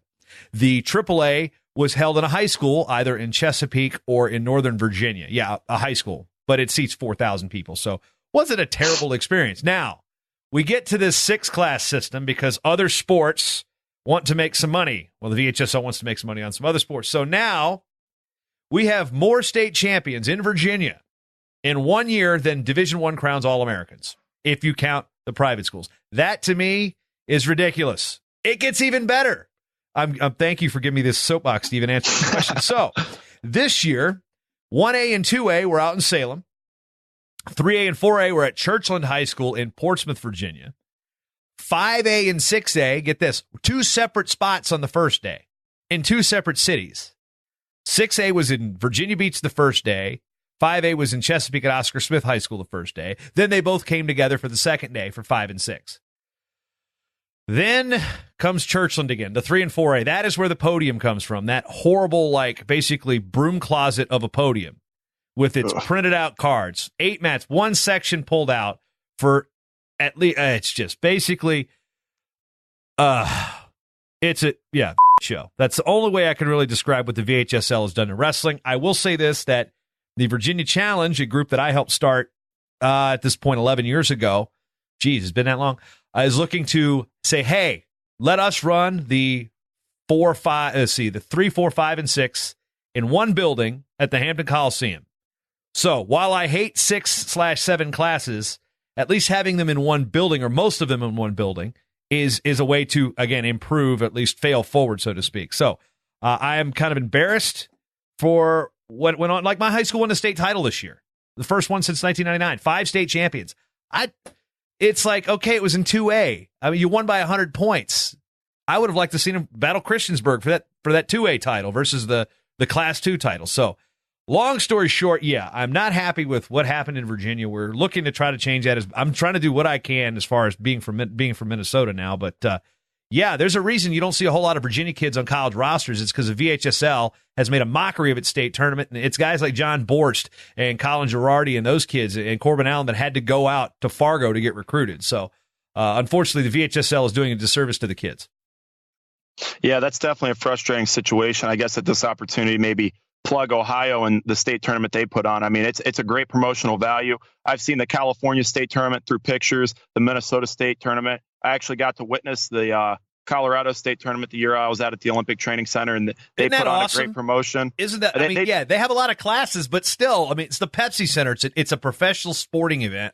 The triple A was held in a high school, either in Chesapeake or in Northern Virginia. Yeah, a high school, but it seats 4,000 people. So wasn't a terrible experience. Now, we get to this 6-class system because other sports want to make some money. Well, the VHSL wants to make some money on some other sports. So now we have more state champions in Virginia in 1 year than Division I crowns All-Americans, if you count the private schools. That, to me, is ridiculous. It gets even better. I'm thank you for giving me this soapbox, Steve, and answering the question. So this year, 1A and 2A were out in Salem. 3A and 4A were at Churchland High School in Portsmouth, Virginia. 5A and 6A, get this, 2 separate spots on the first day in 2 separate cities. 6A was in Virginia Beach the first day. 5A was in Chesapeake at Oscar Smith High School the first day. Then they both came together for the second day for 5 and 6. Then comes Churchland again, the 3 and 4A. That is where the podium comes from, that horrible, basically broom closet of a podium with its printed out cards. 8 mats, 1 section pulled out for at least, it's just basically, it's a show. That's the only way I can really describe what the VHSL has done in wrestling. I will say this, that the Virginia Challenge, a group that I helped start at this point 11 years ago, geez, it's been that long, is looking to say, hey, let us run the 3, 4, 5, and 6 in one building at the Hampton Coliseum. So while I hate 6/7 classes, at least having them in one building, or most of them in one building, is a way to, again, improve, at least fail forward, so to speak. So I am kind of embarrassed for what went on. Like, my high school won a state title this year, the first one since 1999, 5 state champions. It's like, okay, it was in 2A. I mean, you won by 100 points. I would have liked to see him battle Christiansburg for that 2A title versus the Class 2 title. So, long story short, yeah, I'm not happy with what happened in Virginia. We're looking to try to change that. I'm trying to do what I can as far as being from Minnesota now. But, yeah, there's a reason you don't see a whole lot of Virginia kids on college rosters. It's because the VHSL has made a mockery of its state tournament. And it's guys like John Borst and Colin Girardi and those kids and Corbin Allen that had to go out to Fargo to get recruited. So, unfortunately, the VHSL is doing a disservice to the kids. Yeah, that's definitely a frustrating situation. I guess at this opportunity, maybe plug Ohio and the state tournament they put on. I mean, it's a great promotional value. I've seen the California state tournament through pictures, the Minnesota state tournament. I actually got to witness the Colorado state tournament the year I was out at the Olympic Training Center, and they put on a great promotion. Isn't that? They have a lot of classes, but still, I mean, it's the Pepsi Center. It's a professional sporting event,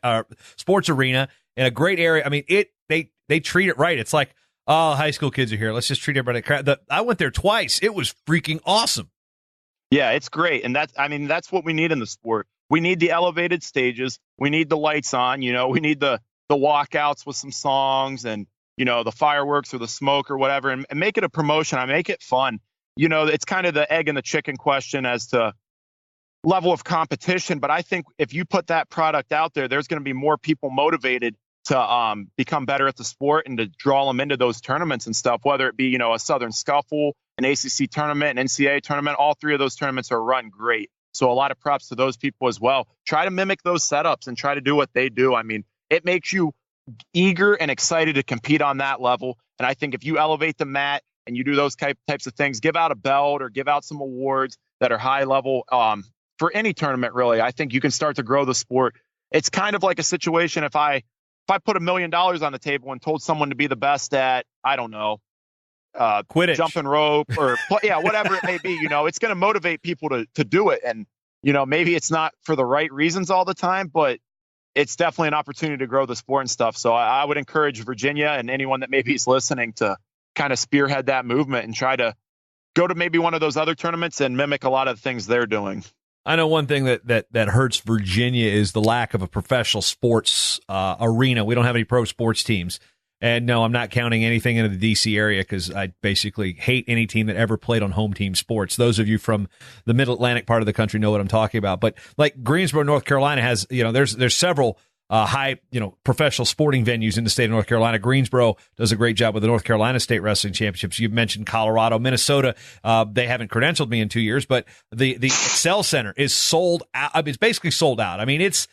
sports arena in a great area. I mean, they treat it right. It's like, oh, high school kids are here. Let's just treat everybody. I went there twice. It was freaking awesome. Yeah, it's great. And that's what we need in the sport. We need the elevated stages. We need the lights on, we need the walkouts with some songs and, the fireworks or the smoke or whatever, and make it a promotion. I make it fun. It's kind of the egg and the chicken question as to level of competition. But I think if you put that product out there, there's going to be more people motivated to become better at the sport and to draw them into those tournaments and stuff, whether it be, a Southern Scuffle, an ACC tournament, an NCAA tournament. All 3 of those tournaments are run great. So a lot of props to those people as well. Try to mimic those setups and try to do what they do. I mean, it makes you eager and excited to compete on that level. And I think if you elevate the mat and you do those types of things, give out a belt or give out some awards that are high level for any tournament, really. I think you can start to grow the sport. It's kind of like a situation if I put $1 million on the table and told someone to be the best at, I don't know, Quidditch, jumping rope, or whatever it may be, it's going to motivate people to do it. And, maybe it's not for the right reasons all the time, but it's definitely an opportunity to grow the sport and stuff. So I would encourage Virginia and anyone that maybe is listening to kind of spearhead that movement and try to go to maybe one of those other tournaments and mimic a lot of the things they're doing. I know one thing that hurts Virginia is the lack of a professional sports arena. We don't have any pro sports teams. And no, I'm not counting anything into the D.C. area because I basically hate any team that ever played on home team sports. Those of you from the mid-Atlantic part of the country know what I'm talking about. But like Greensboro, North Carolina has, there's several high, professional sporting venues in the state of North Carolina. Greensboro does a great job with the North Carolina State Wrestling Championships. You've mentioned Colorado, Minnesota. They haven't credentialed me in 2 years, but the Excel Center is sold out. I mean, it's basically sold out. I mean, it's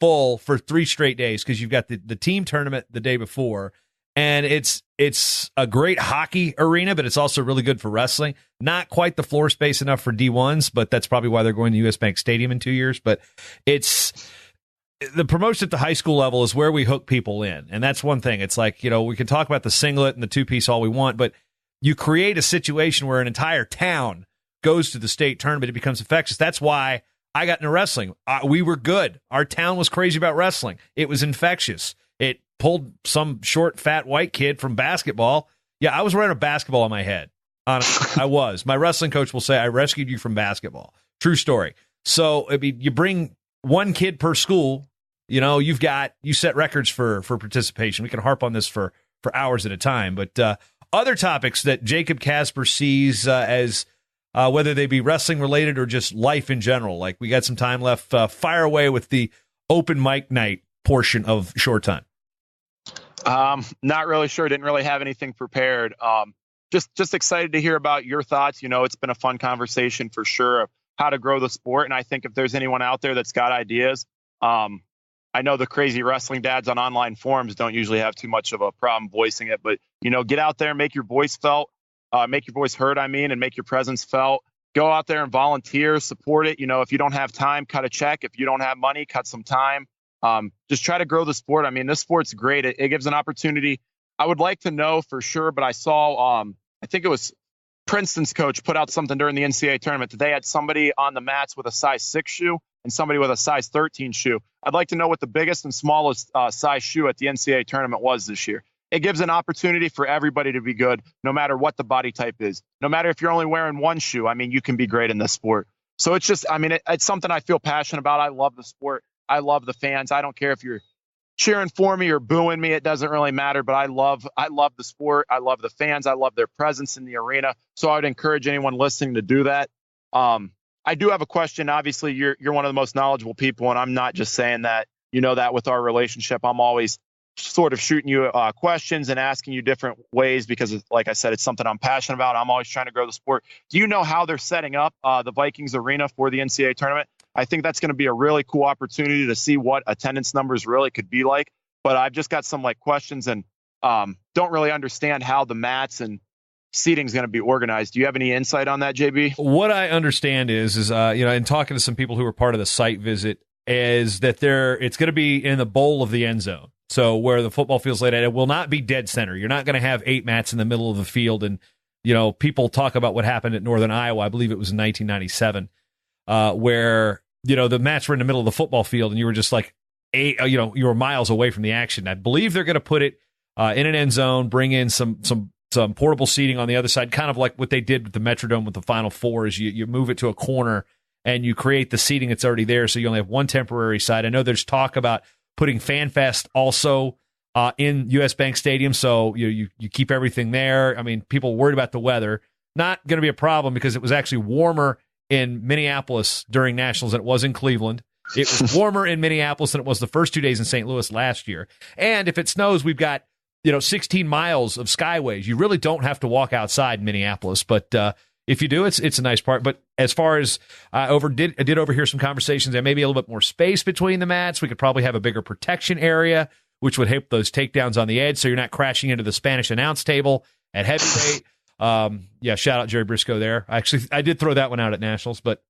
full for 3 straight days because you've got the team tournament the day before, and it's a great hockey arena, but it's also really good for wrestling. Not quite the floor space enough for D1s, but that's probably why they're going to US Bank Stadium in 2 years. But it's the promotion at the high school level is where we hook people in, and that's one thing. It's like, we can talk about the singlet and the 2-piece all we want, but you create a situation where an entire town goes to the state tournament. It becomes infectious. That's why I got into wrestling. We were good. Our town was crazy about wrestling. It was infectious. It pulled some short, fat white kid from basketball. Yeah, I was wearing a basketball on my head. Honestly, I was. My wrestling coach will say, I rescued you from basketball. True story. So, I mean, you bring one kid per school, you set records for participation. We can harp on this for hours at a time. But other topics that Jacob Kasper sees as whether they be wrestling related or just life in general. Like, we got some time left. Fire away with the open mic night portion of Short Time. Not really sure. Didn't really have anything prepared. Just excited to hear about your thoughts. It's been a fun conversation for sure of how to grow the sport. And I think if there's anyone out there that's got ideas, I know the crazy wrestling dads on online forums don't usually have too much of a problem voicing it, but, get out there, make your voice felt. Make your voice heard, and make your presence felt. Go out there and volunteer, support it. If you don't have time, cut a check. If you don't have money, cut some time. Just try to grow the sport. I mean, this sport's great. It gives an opportunity. I would like to know for sure, but I saw, I think it was Princeton's coach put out something during the NCAA tournament that they had somebody on the mats with a size 6 shoe and somebody with a size 13 shoe. I'd like to know what the biggest and smallest size shoe at the NCAA tournament was this year. It gives an opportunity for everybody to be good, no matter what the body type is. No matter if you're only wearing one shoe, I mean, you can be great in this sport. So it's just, it's something I feel passionate about. I love the sport. I love the fans. I don't care if you're cheering for me or booing me. It doesn't really matter, but I love the sport. I love the fans. I love their presence in the arena. So I would encourage anyone listening to do that. I do have a question. Obviously, you're one of the most knowledgeable people, and I'm not just saying that. That with our relationship, I'm always sort of shooting you questions and asking you different ways because, like I said, it's something I'm passionate about. I'm always trying to grow the sport. Do you know how they're setting up the Vikings arena for the NCAA tournament? I think that's going to be a really cool opportunity to see what attendance numbers really could be like. But I've just got some questions and don't really understand how the mats and seating is going to be organized. Do you have any insight on that, JB? What I understand is in talking to some people who were part of the site visit, is that it's going to be in the bowl of the end zone. So where the football field's laid out, it will not be dead center. You're not going to have 8 mats in the middle of the field. And, people talk about what happened at Northern Iowa. I believe it was in 1997, where, the mats were in the middle of the football field and you were just like, you were miles away from the action. I believe they're going to put it in an end zone, bring in some portable seating on the other side, kind of like what they did with the Metrodome with the Final Four is you move it to a corner and you create the seating that's already there. So you only have one temporary side. I know there's talk about putting FanFest also in US Bank Stadium, so you keep everything there. I mean, people worried about the weather. Not going to be a problem because it was actually warmer in Minneapolis during Nationals than it was in Cleveland. It was warmer in Minneapolis than it was the first 2 days in St. Louis last year. And if it snows, we've got 16 miles of skyways. You really don't have to walk outside in Minneapolis, but if you do, it's a nice part. But as far as I did overhear some conversations, there may be a little bit more space between the mats. We could probably have a bigger protection area, which would help those takedowns on the edge, so you're not crashing into the Spanish announce table at heavyweight. Shout out Jerry Briscoe there. I did throw that one out at Nationals, but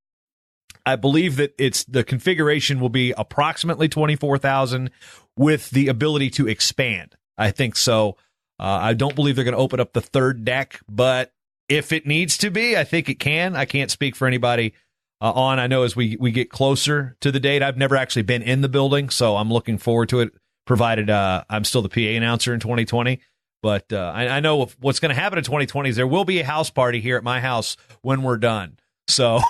I believe that the configuration will be approximately 24,000 with the ability to expand. I think so. I don't believe they're going to open up the third deck, but if it needs to be, I think it can. I can't speak for anybody I know as we get closer to the date. I've never actually been in the building, so I'm looking forward to it, provided I'm still the PA announcer in 2020. But I know what's going to happen in 2020 is there will be a house party here at my house when we're done. So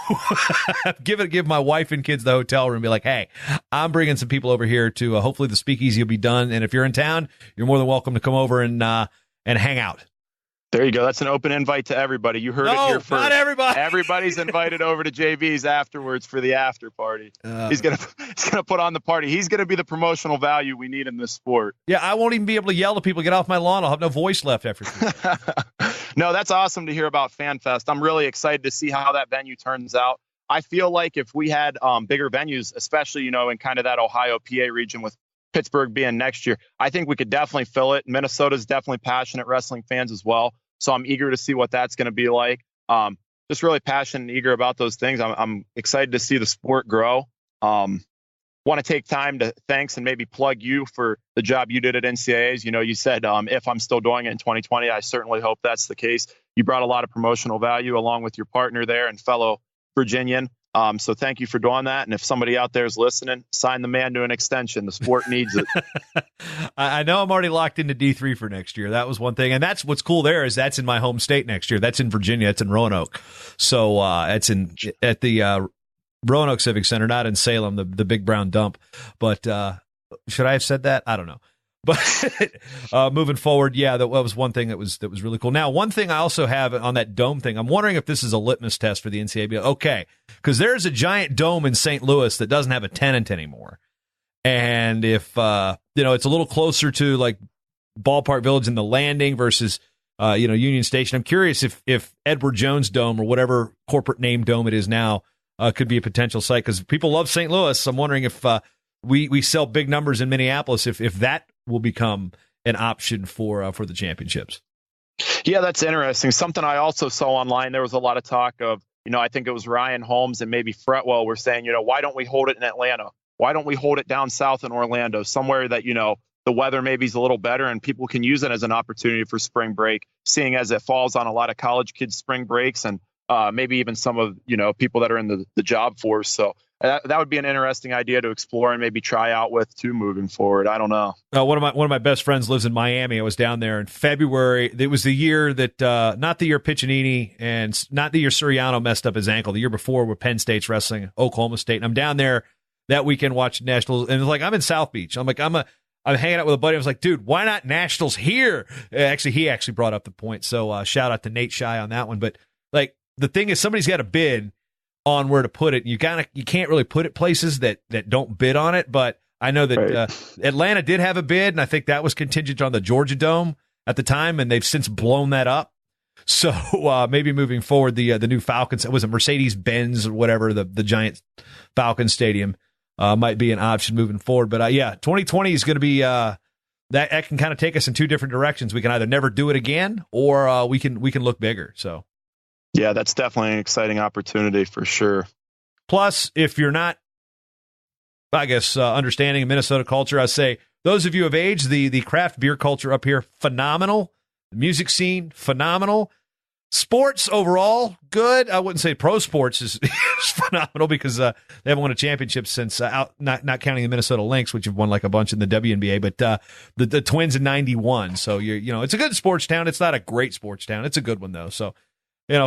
give my wife and kids the hotel room and be like, hey, I'm bringing some people over here to hopefully the speakeasy will be done. And if you're in town, you're more than welcome to come over and hang out. There you go. That's an open invite to everybody. You heard it here first. Not everybody. Everybody's invited over to JB's afterwards for the after party. He's gonna put on the party. He's gonna be the promotional value we need in this sport. Yeah, I won't even be able to yell to people, get off my lawn. I'll have no voice left after. No, that's awesome to hear about FanFest. I'm really excited to see how that venue turns out. I feel like if we had bigger venues, especially in kind of that Ohio PA region with Pittsburgh being next year, I think we could definitely fill it. Minnesota's definitely passionate wrestling fans as well. So I'm eager to see what that's going to be like. Just really passionate and eager about those things. I'm excited to see the sport grow. Want to take time to thanks and maybe plug you for the job you did at NCAAs. You said if I'm still doing it in 2020, I certainly hope that's the case. You brought a lot of promotional value along with your partner there and fellow Virginian. So thank you for doing that. And if somebody out there is listening, sign the man to an extension. The sport needs it. I know I'm already locked into D3 for next year. That was one thing. And that's what's cool there is that's in my home state next year. That's in Virginia. It's in Roanoke. So it's at the Roanoke Civic Center, not in Salem, the big brown dump. But should I have said that? I don't know. But moving forward, yeah, that was one thing that was really cool. Now, one thing I also have on that dome thing, I'm wondering if this is a litmus test for the NCAA. Okay, because there's a giant dome in St. Louis that doesn't have a tenant anymore. And if, it's a little closer to like Ballpark Village and the Landing versus, Union Station, I'm curious if Edward Jones Dome or whatever corporate name dome it is now could be a potential site because people love St. Louis. I'm wondering if we sell big numbers in Minneapolis, if that will become an option for the championships. Yeah, that's interesting. Something I also saw online, there was a lot of talk of, I think it was Ryan Holmes and maybe Fretwell were saying, why don't we hold it in Atlanta? Why don't we hold it down south in Orlando, somewhere that, the weather maybe is a little better and people can use it as an opportunity for spring break, seeing as it falls on a lot of college kids' spring breaks and maybe even some of, people that are in the job force. So that would be an interesting idea to explore and maybe try out with too moving forward. I don't know. One of my best friends lives in Miami. I was down there in February. It was the year that not the year Piccinini and not the year Suriano messed up his ankle. The year before, where Penn State's wrestling Oklahoma State. And I'm down there that weekend watching Nationals, and it's like I'm in South Beach. I'm hanging out with a buddy. I was like, dude, why not Nationals here? Actually, he actually brought up the point. So shout out to Nate Shy on that one. But like the thing is, somebody's got to bid on where to put it. You can't really put it places that don't bid on it. But I know that Atlanta did have a bid, and I think that was contingent on the Georgia Dome at the time, and they've since blown that up. So maybe moving forward, the new Falcons, it was a Mercedes-Benz or whatever, the giant Falcon Stadium might be an option moving forward. But 2020 is going to be that can kind of take us in two different directions. We can either never do it again, or we can look bigger. So. Yeah, that's definitely an exciting opportunity for sure. Plus, if you're not, I guess, understanding Minnesota culture, I say those of you of age, the craft beer culture up here, phenomenal. The music scene, phenomenal. Sports overall, good. I wouldn't say pro sports is phenomenal because they haven't won a championship since not counting the Minnesota Lynx, which have won like a bunch in the WNBA, but the Twins in '91. So it's a good sports town. It's not a great sports town. It's a good one though. So.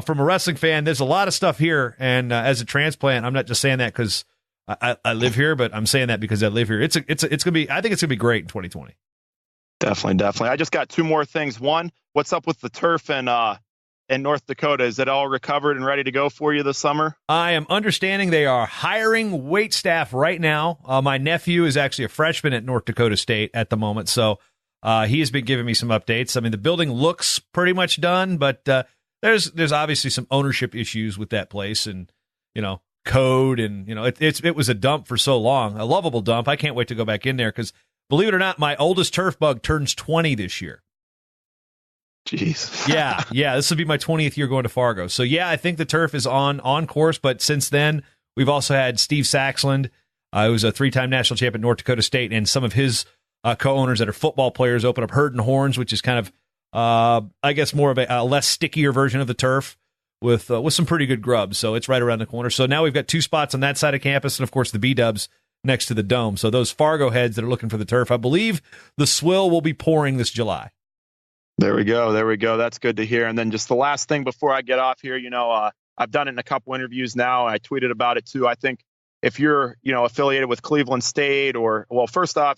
From a wrestling fan, there's a lot of stuff here. And as a transplant, I'm not just saying that because I live here, but I'm saying that because I live here. It's gonna be. I think it's gonna be great in 2020. Definitely. I just got two more things. One, what's up with the turf in North Dakota? Is it all recovered and ready to go for you this summer? I am understanding they are hiring wait staff right now. My nephew is actually a freshman at North Dakota State at the moment, so he has been giving me some updates. I mean, the building looks pretty much done, but there's obviously some ownership issues with that place and, code and, it was a dump for so long, a lovable dump. I can't wait to go back in there because, believe it or not, my oldest turf bug turns 20 this year. Jeez. Yeah. This will be my 20th year going to Fargo. So, yeah, I think the turf is on course, but since then, We've also had Steve Saxland, who's a 3-time national champ at North Dakota State, and some of his co-owners that are football players open up Herd and Horns, which is kind of, I guess, more of a less stickier version of the turf with some pretty good grubs. So it's right around the corner. So now we've got 2 spots on that side of campus, and of course the B-Dubs next to the Dome. So those Fargo heads that are looking for the turf, I believe the swill will be pouring this July. There we go. That's good to hear. And then just the last thing before I get off here, I've done it in a couple interviews now. I tweeted about it too. I think if you're, affiliated with Cleveland State first off,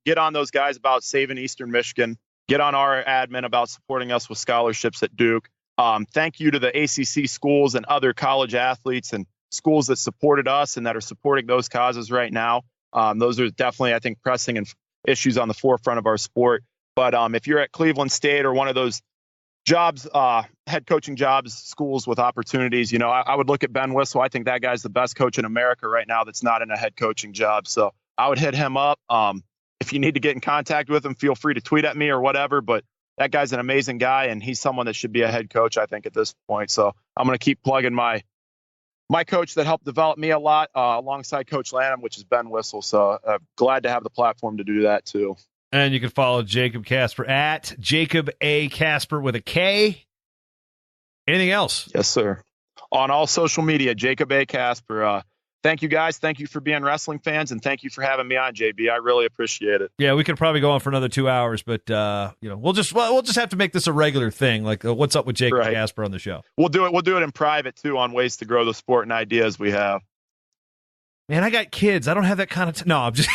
get on those guys about saving Eastern Michigan. Get on our admin about supporting us with scholarships at Duke. Thank you to the ACC schools and other college athletes and schools that supported us and that are supporting those causes right now. Those are definitely, I think, pressing issues on the forefront of our sport. But if you're at Cleveland State or one of those jobs, head coaching jobs, schools with opportunities, I would look at Ben Whistle. I think that guy's the best coach in America right now that's not in a head coaching job. So I would hit him up. If you need to get in contact with him, feel free to tweet at me or whatever. But that guy's an amazing guy, and he's someone that should be a head coach, I think, at this point. So I'm going to keep plugging my coach that helped develop me a lot alongside Coach Lanham, which is Ben Whistle. So glad to have the platform to do that too. And you can follow Jacob Kasper at Jacob A. Kasper with a K. Anything else? Yes, sir. On all social media, Jacob A. Kasper. Thank you, guys. Thank you for being wrestling fans, and thank you for having me on, JB. I really appreciate it. Yeah, we could probably go on for another 2 hours, but we'll just have to make this a regular thing. Like, what's up with Jacob Kasper on the show? We'll do it in private too, on ways to grow the sport and ideas we have. Man, I got kids. I don't have that kind of no, I'm just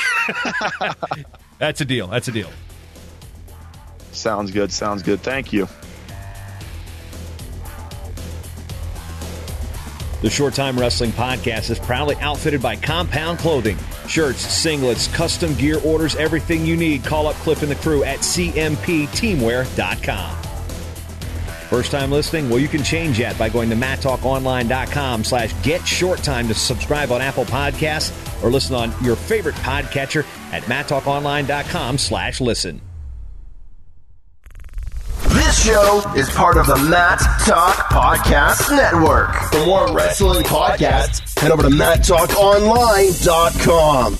That's a deal. Sounds good. Thank you. The Short Time Wrestling Podcast is proudly outfitted by Compound Clothing. Shirts, singlets, custom gear orders, everything you need. Call up Cliff and the crew at cmpteamwear.com. First time listening? Well, you can change that by going to mattalkonline.com/getshorttime to subscribe on Apple Podcasts or listen on your favorite podcatcher at mattalkonline.com/listen. This show is part of the Matt Talk Podcast Network. For more wrestling podcasts, head over to mattalkonline.com.